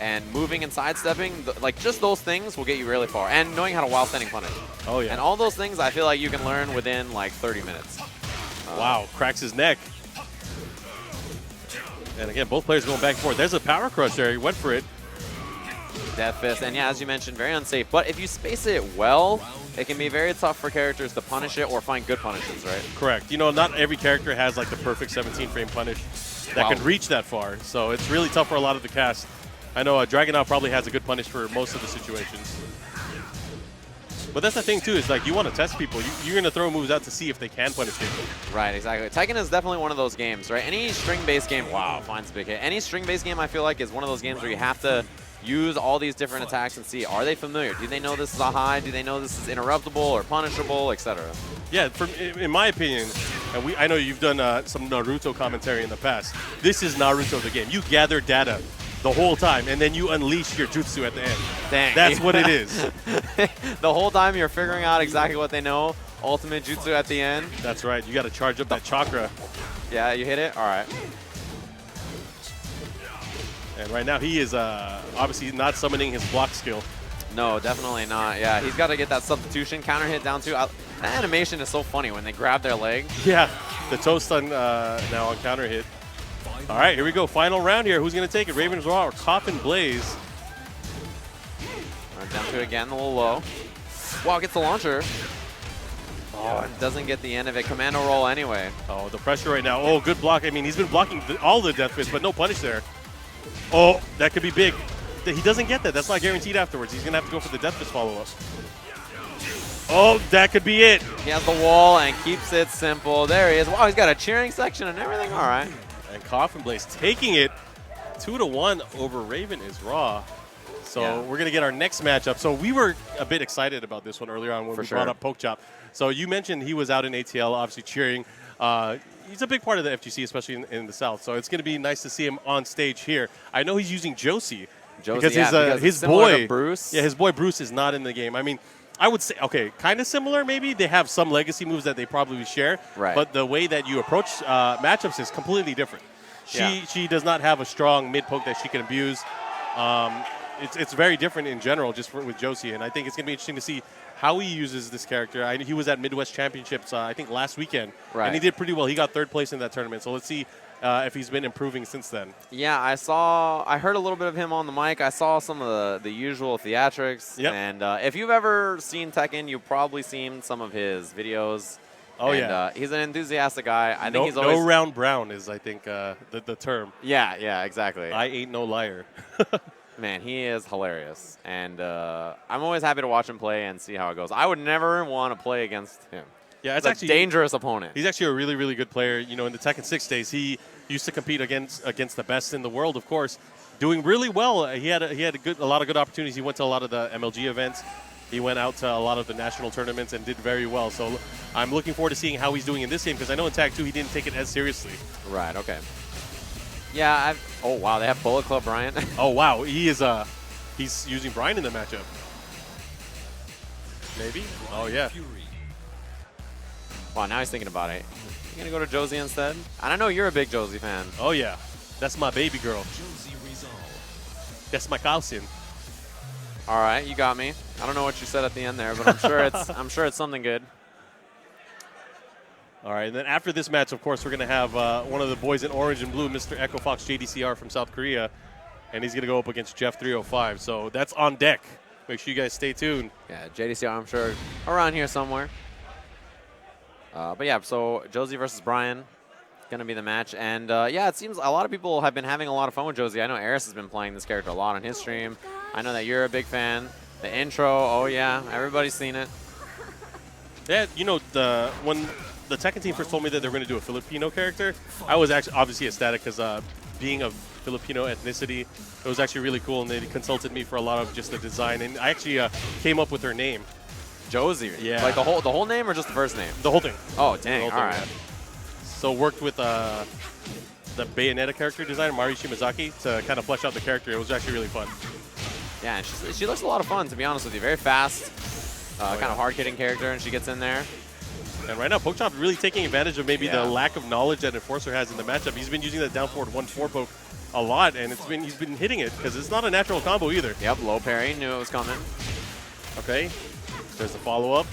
and moving and sidestepping, like just those things will get you really far. And knowing how to while standing punish. Oh, yeah. And all those things I feel like you can learn within like 30 minutes. Wow, cracks his neck. And again, both players going back and forth. There's a power crush there. He went for it. Death fist. And yeah, as you mentioned, very unsafe. But if you space it well, it can be very tough for characters to punish it or find good punishes, right? Correct. You know, not every character has like the perfect 17-frame punish that can reach that far. So it's really tough for a lot of the cast. I know Dragunov probably has a good punish for most of the situations. But that's the thing, too, is like you want to test people. You're going to throw moves out to see if they can punish people. Right, exactly. Tekken is definitely one of those games, right? Any string-based game, wow, finds a big hit. Any string-based game, I feel like, is one of those games where you have to use all these different attacks and see, are they familiar? Do they know this is a high? Do they know this is interruptible or punishable, etc.? Yeah, in my opinion, and I know you've done some Naruto commentary in the past, this is Naruto the game. You gather data the whole time, and then you unleash your jutsu at the end. Dang. That's what it is. The whole time you're figuring out exactly what they know. Ultimate jutsu at the end. That's right. You got to charge up that chakra. Yeah, you hit it? All right. And right now he is obviously not summoning his block skill. No, definitely not. Yeah, he's got to get that substitution counter hit down too. That animation is so funny when they grab their leg. Yeah, the toe stun now on counter hit. All right, here we go. Final round here. Who's going to take it? Raven's Raw or Coffin Glaze? Down to it again, a little low. Wow, gets the launcher. Oh, and doesn't get the end of it. Commando roll anyway. Oh, the pressure right now. Oh, good block. I mean, he's been blocking all the death fists, but no punish there. Oh, that could be big. He doesn't get that. That's not guaranteed afterwards. He's going to have to go for the death fist follow-up. Oh, that could be it. He has the wall and keeps it simple. There he is. Wow, he's got a cheering section and everything. All right. And Coffin Blaze taking it 2-1 over Raven is Raw. So we're going to get our next matchup. So we were a bit excited about this one earlier on when we brought up Pokechop. So you mentioned he was out in ATL, obviously cheering. He's a big part of the FGC, especially in the South. So it's going to be nice to see him on stage here. I know he's using Josie. Because his boy, Bruce. Yeah, his boy Bruce is not in the game. I mean, I would say, okay, kind of similar maybe. They have some legacy moves that they probably share. Right. But the way that you approach matchups is completely different. She does not have a strong mid poke that she can abuse. It's very different in general just with Josie. And I think it's going to be interesting to see how he uses this character. He was at Midwest Championships, I think, last weekend. Right. And he did pretty well. He got 3rd place in that tournament. So let's see if he's been improving since then. Yeah, I heard a little bit of him on the mic. I saw some of the usual theatrics. Yep. And if you've ever seen Tekken, you've probably seen some of his videos. Oh, and, yeah. He's an enthusiastic guy. I think he's always... No round brown is, I think, the term. Yeah, exactly. I ain't no liar. Man, he is hilarious. And I'm always happy to watch him play and see how it goes. I would never want to play against him. Yeah, it's actually a dangerous opponent. He's actually a really, really good player. You know, in the Tekken 6 days, he used to compete against the best in the world, of course, doing really well. He had a lot of good opportunities. He went to a lot of the MLG events. He went out to a lot of the national tournaments and did very well. So I'm looking forward to seeing how he's doing in this game because I know in Tag 2 he didn't take it as seriously. Right, okay. Yeah, oh, wow, they have Bullet Club Brian. Oh, wow, he's using Brian in the matchup. Maybe? Oh, yeah. Wow, now he's thinking about it. You going to go to Josie instead? And I know you're a big Josie fan. Oh, yeah. That's my baby girl. That's my cousin. All right, you got me. I don't know what you said at the end there, but I'm sure it's something good. All right, and then after this match, of course, we're going to have one of the boys in orange and blue, Mr. Echo Fox JDCR from South Korea, and he's going to go up against Jeff 305. So that's on deck. Make sure you guys stay tuned. Yeah, JDCR, I'm sure, around here somewhere. But yeah, so Josie versus Brian, going to be the match. And yeah, it seems a lot of people have been having a lot of fun with Josie. I know Eris has been playing this character a lot on his stream. I know that you're a big fan. The intro, oh yeah, everybody's seen it. Yeah, you know, when the Tekken team first told me that they were going to do a Filipino character, I was actually obviously ecstatic because being of Filipino ethnicity, it was actually really cool, and they consulted me for a lot of just the design, and I actually came up with her name. Josie. Yeah. Like the whole name or just the first name? The whole thing. Oh, dang. All right. Yeah. So worked with the Bayonetta character designer, Mari Shimazaki, to kind of flesh out the character. It was actually really fun. Yeah, and she looks a lot of fun, to be honest with you. Very fast, kind of hard-hitting character, and she gets in there. And right now, Pokechop really taking advantage of maybe the lack of knowledge that Enforcer has in the matchup. He's been using that down forward 1-4 poke a lot, and he's been hitting it because it's not a natural combo either. Yep, low parry, knew it was coming. Okay, there's the follow-up.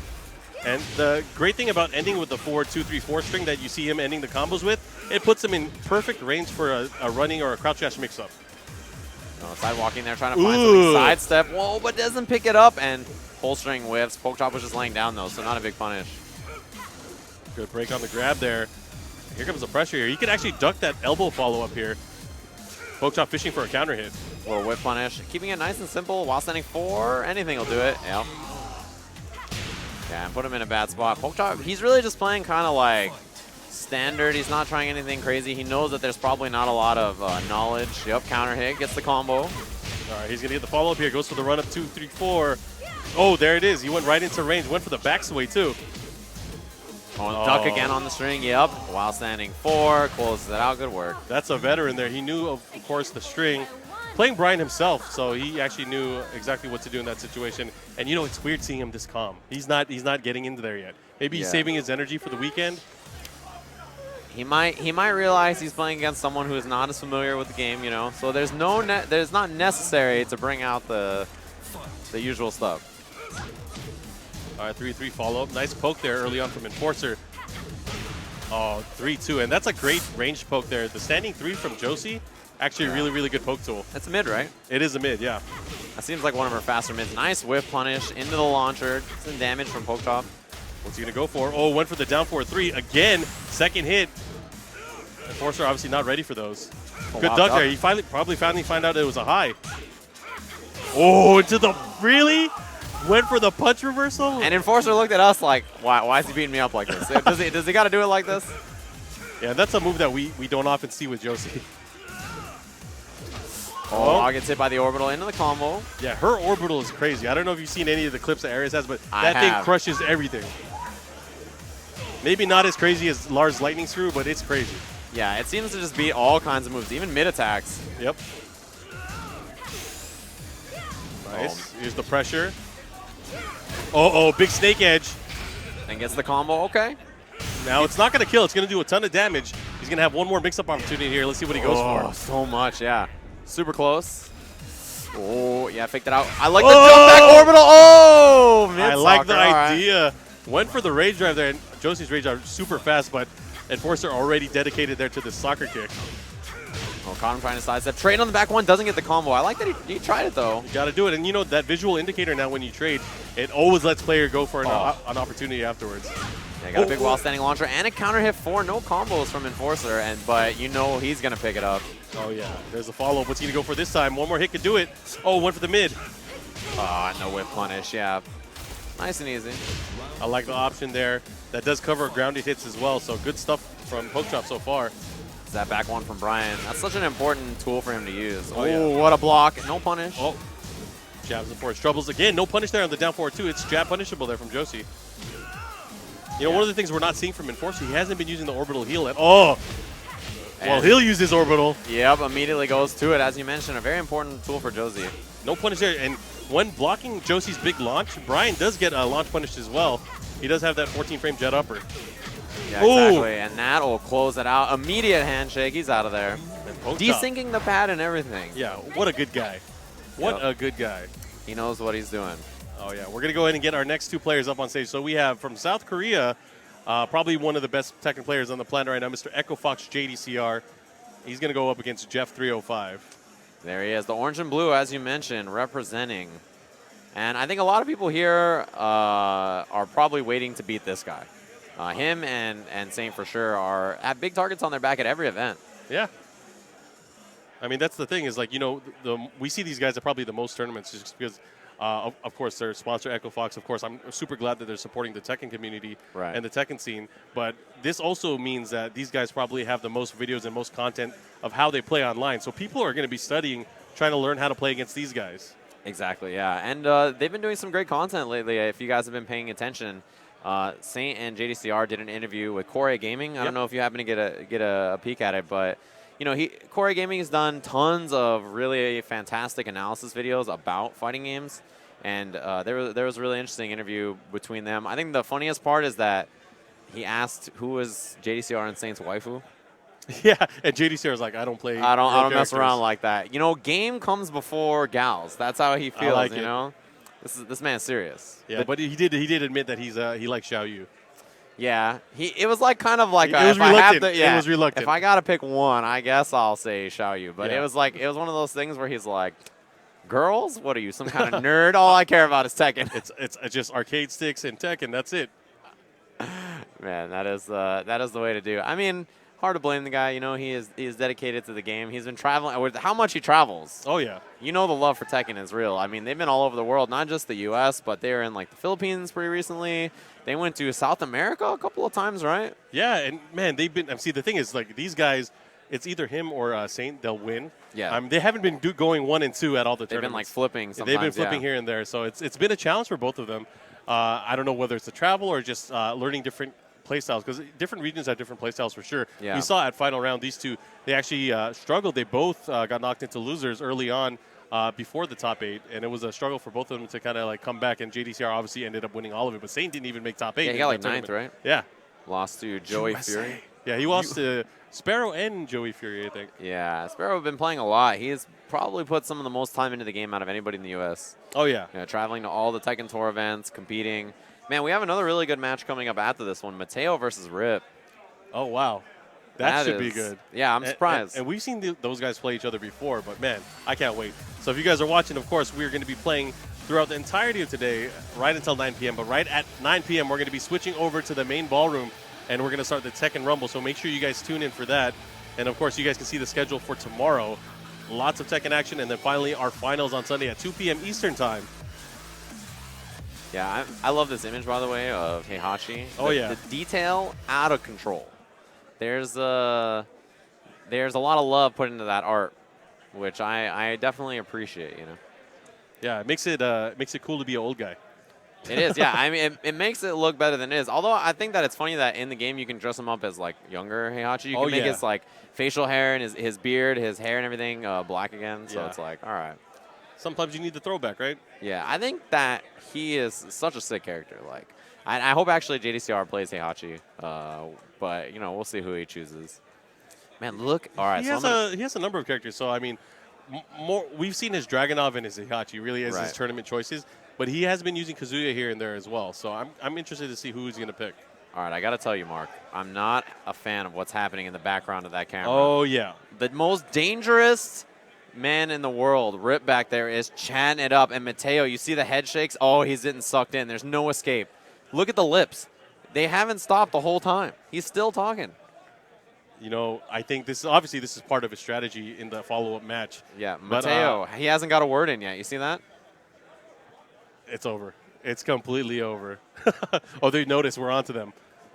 And the great thing about ending with the 4-2-3-4 string that you see him ending the combos with, it puts him in perfect range for a running or a crouch dash mix-up. Oh, sidewalking there, trying to find something sidestep. Whoa, but doesn't pick it up, and full string whiffs. Pokechop was just laying down, though, so not a big punish. Good break on the grab there. Here comes the pressure here. He can actually duck that elbow follow-up here. Pokechop fishing for a counter hit. Little whip punish. Keeping it nice and simple while standing 4. Anything will do it. Yep. Yeah, and put him in a bad spot. Pokechop, he's really just playing kind of like standard. He's not trying anything crazy. He knows that there's probably not a lot of knowledge. Yep, counter hit, gets the combo. All right, he's going to get the follow-up here. Goes for the run-up 2-3-4. Oh, there it is. He went right into range. Went for the back sway, too. Oh, duck again on the string. Yep, while standing 4. Closes it out. Good work. That's a veteran there. He knew, of course, the string. playing Brian himself, so he actually knew exactly what to do in that situation. And it's weird seeing him this calm. He's not getting into there yet. Maybe he's saving his energy for the weekend. He might realize he's playing against someone who is not as familiar with the game, So there's there's not necessary to bring out the usual stuff. All right, 3-3 follow-up. Nice poke there early on from Enforcer. Oh, 3-2, and that's a great ranged poke there. The standing 3 from Josie, actually a really, really good poke tool. That's a mid, right? It is a mid, yeah. That seems like one of her faster mids. Nice whiff punish into the launcher. Some damage from poke top. What's he going to go for? Oh, went for the down 4-3. Again, second hit. Enforcer obviously not ready for those. Oh, Good wow, duck there. He finally found out it was a high. Oh, into the, really? Went for the punch reversal? And Enforcer looked at us like, why is he beating me up like this? Does he got to do it like this? Yeah, that's a move that we don't often see with Josie. Oh, gets hit by the orbital into the combo. Yeah, her orbital is crazy. I don't know if you've seen any of the clips that Ares has, but that thing crushes everything. Maybe not as crazy as Lars' lightning screw, but it's crazy. Yeah, it seems to just beat all kinds of moves, even mid attacks. Yep. Nice. Here's the pressure. Oh, big snake edge. And gets the combo. Okay. Now it's not going to kill. It's going to do a ton of damage. He's going to have one more mix-up opportunity here. Let's see what he goes for. So much, yeah. Super close. Oh, yeah, faked it out. I like the jump back orbital. Oh, I like the idea. Went for the rage drive there. And Josie's rage drive super fast, but Enforcer already dedicated there to the soccer kick. Oh, Coffin trying to sidestep. Trade on the back one, doesn't get the combo. I like that he tried it, though. You got to do it. And that visual indicator now when you trade, it always lets player go for an opportunity afterwards. Yeah, got a big wall standing launcher and a counter hit 4. No combos from Enforcer, but he's going to pick it up. Oh, yeah. There's a follow-up. What's he going to go for this time? One more hit could do it. Oh, went for the mid. No whip punish. Yeah. Nice and easy. I like the option there. That does cover grounded hits as well, so good stuff from Poke Chop so far. That back one from Brian. That's such an important tool for him to use. Oh, yeah. What a block. No punish. Oh, jabs and force troubles. Again, no punish there on the down 4-2. It's jab punishable there from Josie. One of the things we're not seeing from Enforcer, he hasn't been using the orbital heal at all. Well, he'll use his orbital. Yep, immediately goes to it. As you mentioned, a very important tool for Josie. No punish there. And when blocking Josie's big launch, Brian does get a launch punish as well. He does have that 14-frame jet upper. Yeah, exactly. And that will close it out. Immediate handshake. He's out of there. Desyncing the pad and everything. Yeah, what a good guy. What a good guy. He knows what he's doing. Oh, yeah. We're going to go ahead and get our next 2 players up on stage. So we have from South Korea, probably one of the best Tekken players on the planet right now, Mr. Echo Fox JDCR. He's going to go up against Jeff 305. There he is. The orange and blue, as you mentioned, representing. And I think a lot of people here are probably waiting to beat this guy. Him and Saint for sure are at big targets on their back at every event. Yeah. I mean, that's the thing is like, we see these guys at probably the most tournaments just because, of course, their sponsor, Echo Fox. Of course, I'm super glad that they're supporting the Tekken community and the Tekken scene. But this also means that these guys probably have the most videos and most content of how they play online. So people are going to be studying, trying to learn how to play against these guys. Exactly, yeah. And they've been doing some great content lately. If you guys have been paying attention, Saint and JDCR did an interview with Core Gaming. I don't know if you happen to get a peek at it, but Core Gaming has done tons of really fantastic analysis videos about fighting games, and there was a really interesting interview between them. I think the funniest part is that he asked who was JDCR and Saint's waifu. Yeah, and JDCR is like, I don't play. I don't mess around like that. Game comes before gals. That's how he feels. Like This man's serious. Yeah, but he did admit that he likes Xiao Yu. Yeah, it was like kind of like it was reluctant. It was reluctant. If I gotta pick one, I guess I'll say Xiao Yu. But it was one of those things where he's like, "Girls, what are you, some kind of nerd? All I care about is Tekken." It's just arcade sticks and Tekken. That's it. Man, that is the way to do it. I mean, hard to blame the guy. He is dedicated to the game. He's been traveling. With how much he travels. Oh yeah. The love for Tekken is real. I mean, they've been all over the world, not just the U.S., but they were in like the Philippines pretty recently. They went to South America a couple of times, right? Yeah, and man, they've been. See, the thing is, like these guys, it's either him or Saint. They'll win. Yeah. They haven't been going 1 and 2 at all the tournaments. They've been like flipping. Sometimes, they've been flipping here and there. So it's been a challenge for both of them. I don't know whether it's the travel or just learning different playstyles, because different regions have different playstyles for sure. Yeah. We saw at final round, these two, they actually struggled. They both got knocked into losers early on before the top 8, and it was a struggle for both of them to kind of like come back, and JDCR obviously ended up winning all of it, but Saint didn't even make top 8. Yeah, he got like 9th, right? Yeah. Lost to Joey Fury. Yeah, he lost to Sparrow and Joey Fury, I think. Yeah, Sparrow have been playing a lot. He's probably put some of the most time into the game out of anybody in the U.S. Oh, yeah. You know, traveling to all the Tekken Tour events, competing. Man, we have another really good match coming up after this one. Mateo versus Rip. Oh, wow. That should be good. Yeah, I'm surprised. And we've seen those guys play each other before, but, man, I can't wait. So if you guys are watching, of course, we're going to be playing throughout the entirety of today, right until 9 p.m. But right at 9 p.m., we're going to be switching over to the main ballroom, and we're going to start the Tekken Rumble. So make sure you guys tune in for that. And, of course, you guys can see the schedule for tomorrow. Lots of Tekken action, and then finally our finals on Sunday at 2 p.m. Eastern Time. Yeah, I love this image, by the way, of Heihachi. Oh, yeah. The detail, out of control. There's a lot of love put into that art, which I definitely appreciate, you know. Yeah, it makes it cool to be an old guy. It is, yeah. I mean, it makes it look better than it is. Although I think that it's funny that in the game you can dress him up as, like, younger Heihachi. You can make his, like, facial hair and his beard, his hair and everything black again. So it's like, all right. Sometimes you need the throwback, right? Yeah, I think that he is such a sick character. Like, I hope actually JDCR plays Heihachi, but you know we'll see who he chooses. Man, look! All right, he has a number of characters. So I mean, we've seen his Dragunov and his Heihachi really as his tournament choices, but he has been using Kazuya here and there as well. So I'm interested to see who he's going to pick. All right, I got to tell you, Mark, I'm not a fan of what's happening in the background of that camera. Oh yeah, the most dangerous man in the world, Rip back there, is chatting it up. And Mateo, you see the head shakes? Oh, he's getting sucked in. There's no escape. Look at the lips. They haven't stopped the whole time. He's still talking. You know, I think this is part of his strategy in the follow-up match. Yeah, Mateo, he hasn't got a word in yet. You see that? It's over. It's completely over. Oh, they notice we're onto them.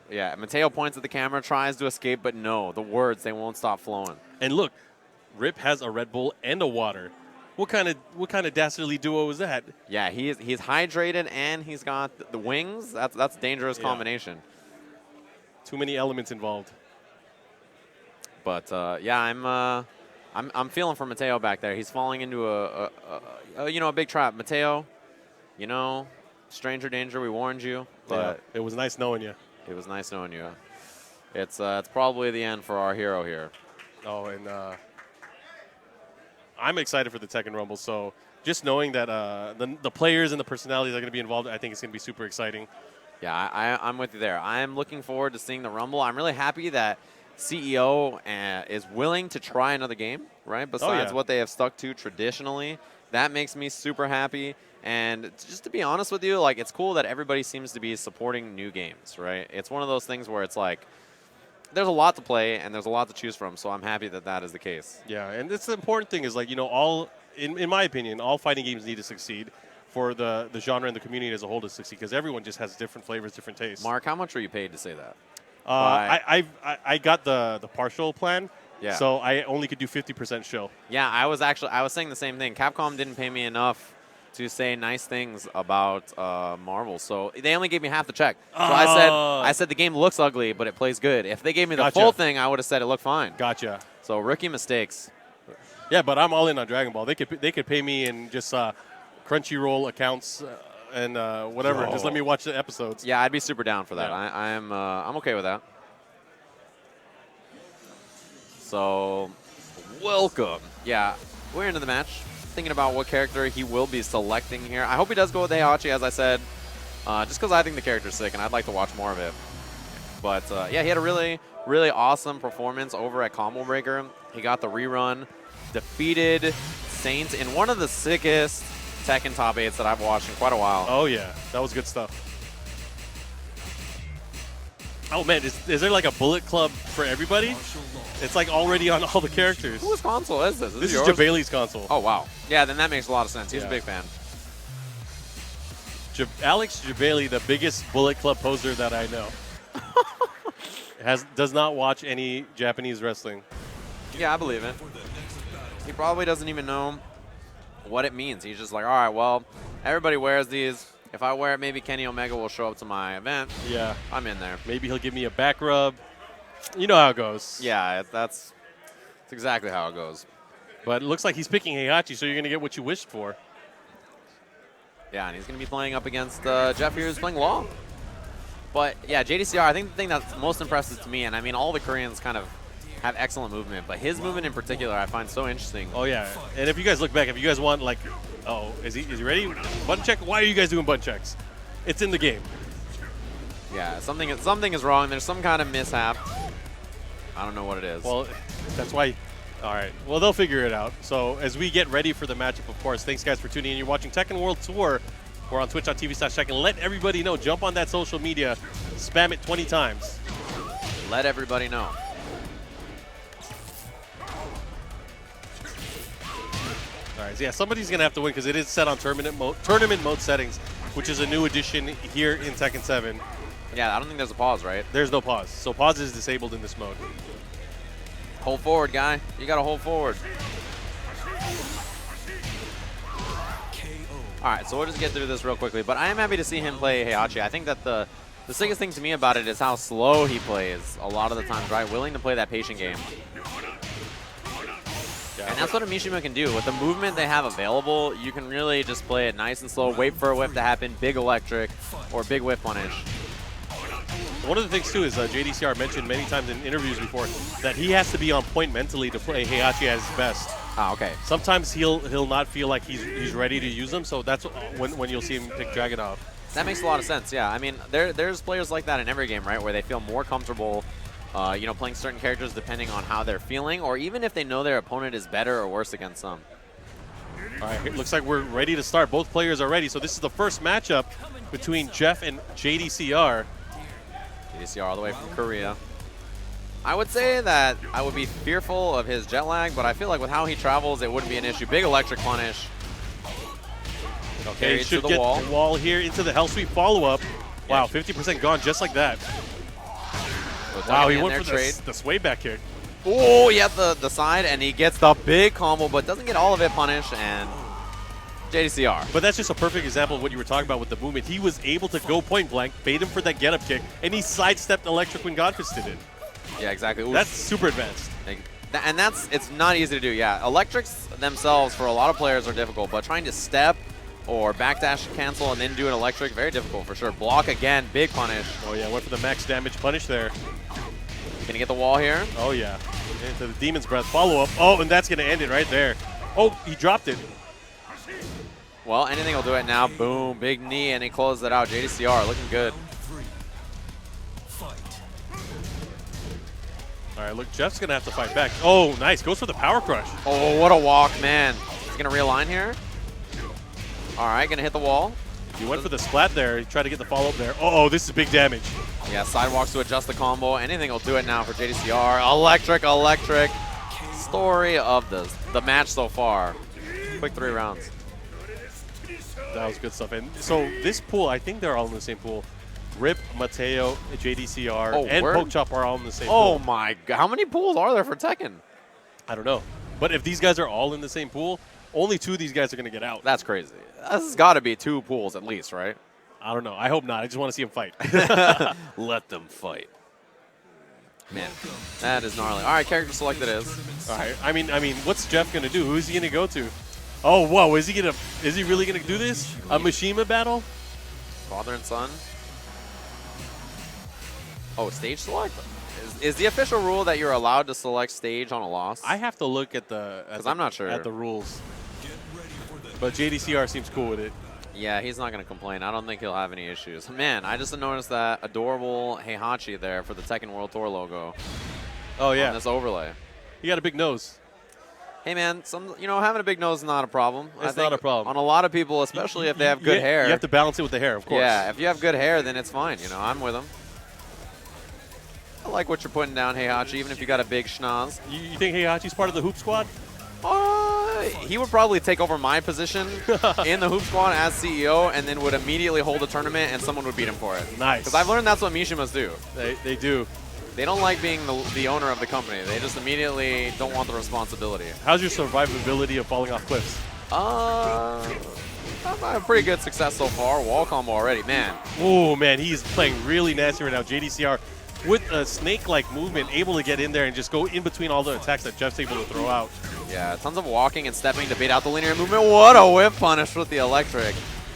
Yeah, Mateo points at the camera, tries to escape, but no, the words, they won't stop flowing. And look, Rip has a Red Bull and a water. What kind of dastardly duo is that? Yeah, he's hydrated and he's got the wings. That's a dangerous combination. Too many elements involved. But yeah, I'm feeling for Mateo back there. He's falling into a big trap. Mateo, you know, stranger danger. We warned you, but it was nice knowing you. It was nice knowing you. It's probably the end for our hero here. Oh, and I'm excited for the Tekken Rumble. So just knowing that the players and the personalities are going to be involved, I think it's going to be super exciting. Yeah, I'm with you there. I'm looking forward to seeing the Rumble. I'm really happy that CEO is willing to try another game, right? Besides what they have stuck to traditionally. That makes me super happy. And just to be honest with you, like, it's cool that everybody seems to be supporting new games, right? It's one of those things where it's like, there's a lot to play and there's a lot to choose from, so I'm happy that that is the case. Yeah, and it's the important thing is, like, you know, in my opinion, all fighting games need to succeed for the genre and the community as a whole to succeed, because everyone just has different flavors, different tastes. Mark, how much were you paid to say that? I got the partial plan, so I only could do 50% show. Yeah, I was saying the same thing. Capcom didn't pay me enough to say nice things about Marvel, so they only gave me half the check. So I said the game looks ugly, but it plays good. If they gave me the full thing, I would have said it looked fine. Gotcha. So rookie mistakes. Yeah, but I'm all in on Dragon Ball. They could pay me in just Crunchyroll accounts and whatever. Just let me watch the episodes. Yeah, I'd be super down for that. Yeah. I'm okay with that. So, welcome. Yeah, we're into the match. Thinking about what character he will be selecting here. I hope he does go with Heihachi, as I said, just because I think the character's sick and I'd like to watch more of it. But yeah, he had a really, really awesome performance over at Combo Breaker. He got the rerun, defeated Saint in one of the sickest Tekken top 8s that I've watched in quite a while. Oh yeah, that was good stuff. Oh man, is there like a Bullet Club for everybody? It's like already on all the characters. Whose console is this? This is Jabali's console. Oh wow. Yeah, then that makes a lot of sense. He's a big fan. Alex Jabali, the biggest Bullet Club poser that I know. Does not watch any Japanese wrestling. Yeah, I believe it. He probably doesn't even know what it means. He's just like, all right, well, everybody wears these. If I wear it, maybe Kenny Omega will show up to my event. Yeah. I'm in there. Maybe he'll give me a back rub. You know how it goes. Yeah, that's exactly how it goes. But it looks like he's picking Heihachi, so you're going to get what you wished for. Yeah, and he's going to be playing up against Jeff here, who's playing Law. But, yeah, JDCR, I think the thing that's most impressive to me, and I mean, all the Koreans kind of have excellent movement, but his movement in particular I find so interesting. Oh, yeah. And if you guys look back, if you guys want, like, oh, is he ready? Button check? Why are you guys doing button checks? It's in the game. Yeah, something is wrong. There's some kind of mishap. I don't know what it is. Well, that's why. All right. Well, they'll figure it out. So as we get ready for the matchup, of course, thanks, guys, for tuning in. You're watching Tekken World Tour. We're on twitch.tv/Tekken. Let everybody know. Jump on that social media. Spam it 20 times. Let everybody know. All right. So, yeah, somebody's going to have to win because it is set on tournament mode settings, which is a new addition here in Tekken 7. Yeah, I don't think there's a pause, right? There's no pause. So pause is disabled in this mode. Hold forward, guy. You got to hold forward. All right, so we'll just get through this real quickly. But I am happy to see him play Heihachi. I think that the sickest thing to me about it is how slow he plays a lot of the times, right? Willing to play that patient game. Yeah. And that's what a Mishima can do. With the movement they have available, you can really just play it nice and slow, wait for a whiff to happen, big electric, or big whiff punish. One of the things, too, is JDCR mentioned many times in interviews before that he has to be on point mentally to play Heihachi at his best. Ah, okay. Sometimes he'll not feel like he's ready to use them, so that's when you'll see him pick Dragunov. That makes a lot of sense, yeah. I mean, there's players like that in every game, right, where they feel more comfortable you know, playing certain characters depending on how they're feeling, or even if they know their opponent is better or worse against them. All right, it looks like we're ready to start. Both players are ready, so this is the first matchup between Jeff and JDCR. JDCR all the way from Korea. I would say that I would be fearful of his jet lag, but I feel like with how he travels, it wouldn't be an issue. Big electric punish. Okay, should get the wall here into the Hell Sweep follow-up. Wow, 50% gone just like that. Wow, he went for the sway back kick. Oh, he had the side, and he gets the big combo, but doesn't get all of it punished, and JDCR. But that's just a perfect example of what you were talking about with the movement. He was able to go point blank, bait him for that get-up kick, and he sidestepped electric when Godfisted it. Yeah, exactly. Oof. That's super advanced. And it's not easy to do, yeah. Electrics themselves, for a lot of players, are difficult, but trying to step or backdash cancel and then do an electric, very difficult for sure. Block again, big punish. Oh, yeah, went for the max damage punish there. Gonna get the wall here. Oh, yeah. Into the Demon's Breath follow-up. Oh, and that's going to end it right there. Oh, he dropped it. Well, anything will do it now. Boom, big knee, and he closed it out. JDCR looking good. All right, look, Jeff's going to have to fight back. Oh, nice. Goes for the power crush. Oh, what a walk, man. He's going to realign here. All right, going to hit the wall. He went for the splat there. He tried to get the follow-up there. Oh, this is big damage. Yeah, sidewalks to adjust the combo. Anything will do it now for JDCR. Electric, electric. Story of the match so far. Quick 3 rounds. That was good stuff. And so this pool, I think they're all in the same pool. Rip, Mateo, JDCR, and Pokechop are all in the same pool. Oh my god. How many pools are there for Tekken? I don't know. But if these guys are all in the same pool, only 2 of these guys are going to get out. That's crazy. This has got to be 2 pools at least, right? I don't know. I hope not. I just want to see them fight. Let them fight. Man, that is gnarly. All right, character select it is. All right. I mean, what's Jeff going to do? Who's he going to go to? Oh, whoa. Is he really going to do this? A Mishima battle? Father and son. Oh, stage select? Is the official rule that you're allowed to select stage on a loss? I have to look at the I'm not sure. at the rules. But JDCR seems cool with it. Yeah, he's not going to complain. I don't think he'll have any issues. Man, I just noticed that adorable Heihachi there for the Tekken World Tour logo. Oh, yeah. On this overlay. He got a big nose. Hey, man, having a big nose is not a problem. It's not a problem. On a lot of people, especially if they have good hair. You have to balance it with the hair, of course. Yeah, if you have good hair, then it's fine. I'm with him. I like what you're putting down, Heihachi, even if you got a big schnoz. You think Heihachi's part of the Hoop Squad? He would probably take over my position in the Hoop Squad as CEO and then would immediately hold a tournament and someone would beat him for it. Nice. Because I've learned that's what Mishimas do. They do. They don't like being the owner of the company. They just immediately don't want the responsibility. How's your survivability of falling off cliffs? A pretty good success so far. Wall combo already, man. Oh, man, he's playing really nasty right now. JDCR with a snake-like movement, able to get in there and just go in between all the attacks that Jeff's able to throw out. Yeah, tons of walking and stepping to bait out the linear movement. What a whip punish with the electric.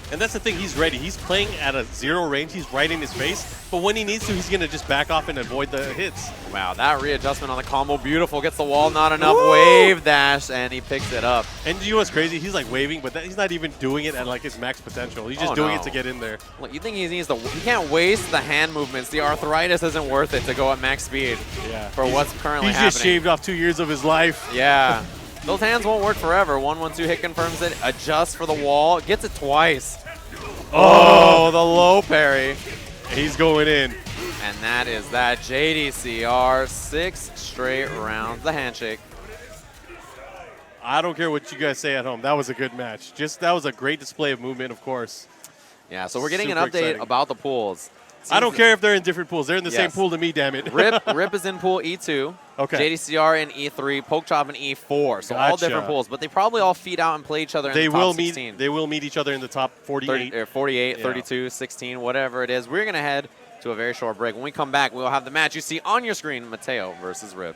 And that's the thing, he's ready. He's playing at a 0 range. He's right in his face. But when he needs to, he's going to just back off and avoid the hits. Wow, that readjustment on the combo, beautiful. Gets the wall, not enough. Wave dash, and he picks it up. And you know what's crazy? He's like waving, but he's not even doing it at like his max potential. He's just doing it to get in there. Look, you think he needs to? He can't waste the hand movements. The arthritis isn't worth it to go at max speed for what's currently happening. He's just shaved off 2 years of his life. Yeah. Those hands won't work forever. 1-1-2 hit confirms it. Adjusts for the wall. Gets it twice. Oh, the low parry. He's going in. And that is that. JDCR, 6 straight rounds. The handshake. I don't care what you guys say at home. That was a good match. That was a great display of movement, of course. Yeah, so we're getting an Super update exciting. about the pools. I don't care if they're in different pools. They're in the same pool to me, damn it. Rip is in pool E2. Okay. JDCR in E3. Pokechop in E4. So all different pools, but they probably all feed out and play each other in the top 16. They will meet each other in the top 48. 48, 32, 16, whatever it is. We're going to head to a very short break. When we come back, we'll have the match you see on your screen, Mateo versus Rip.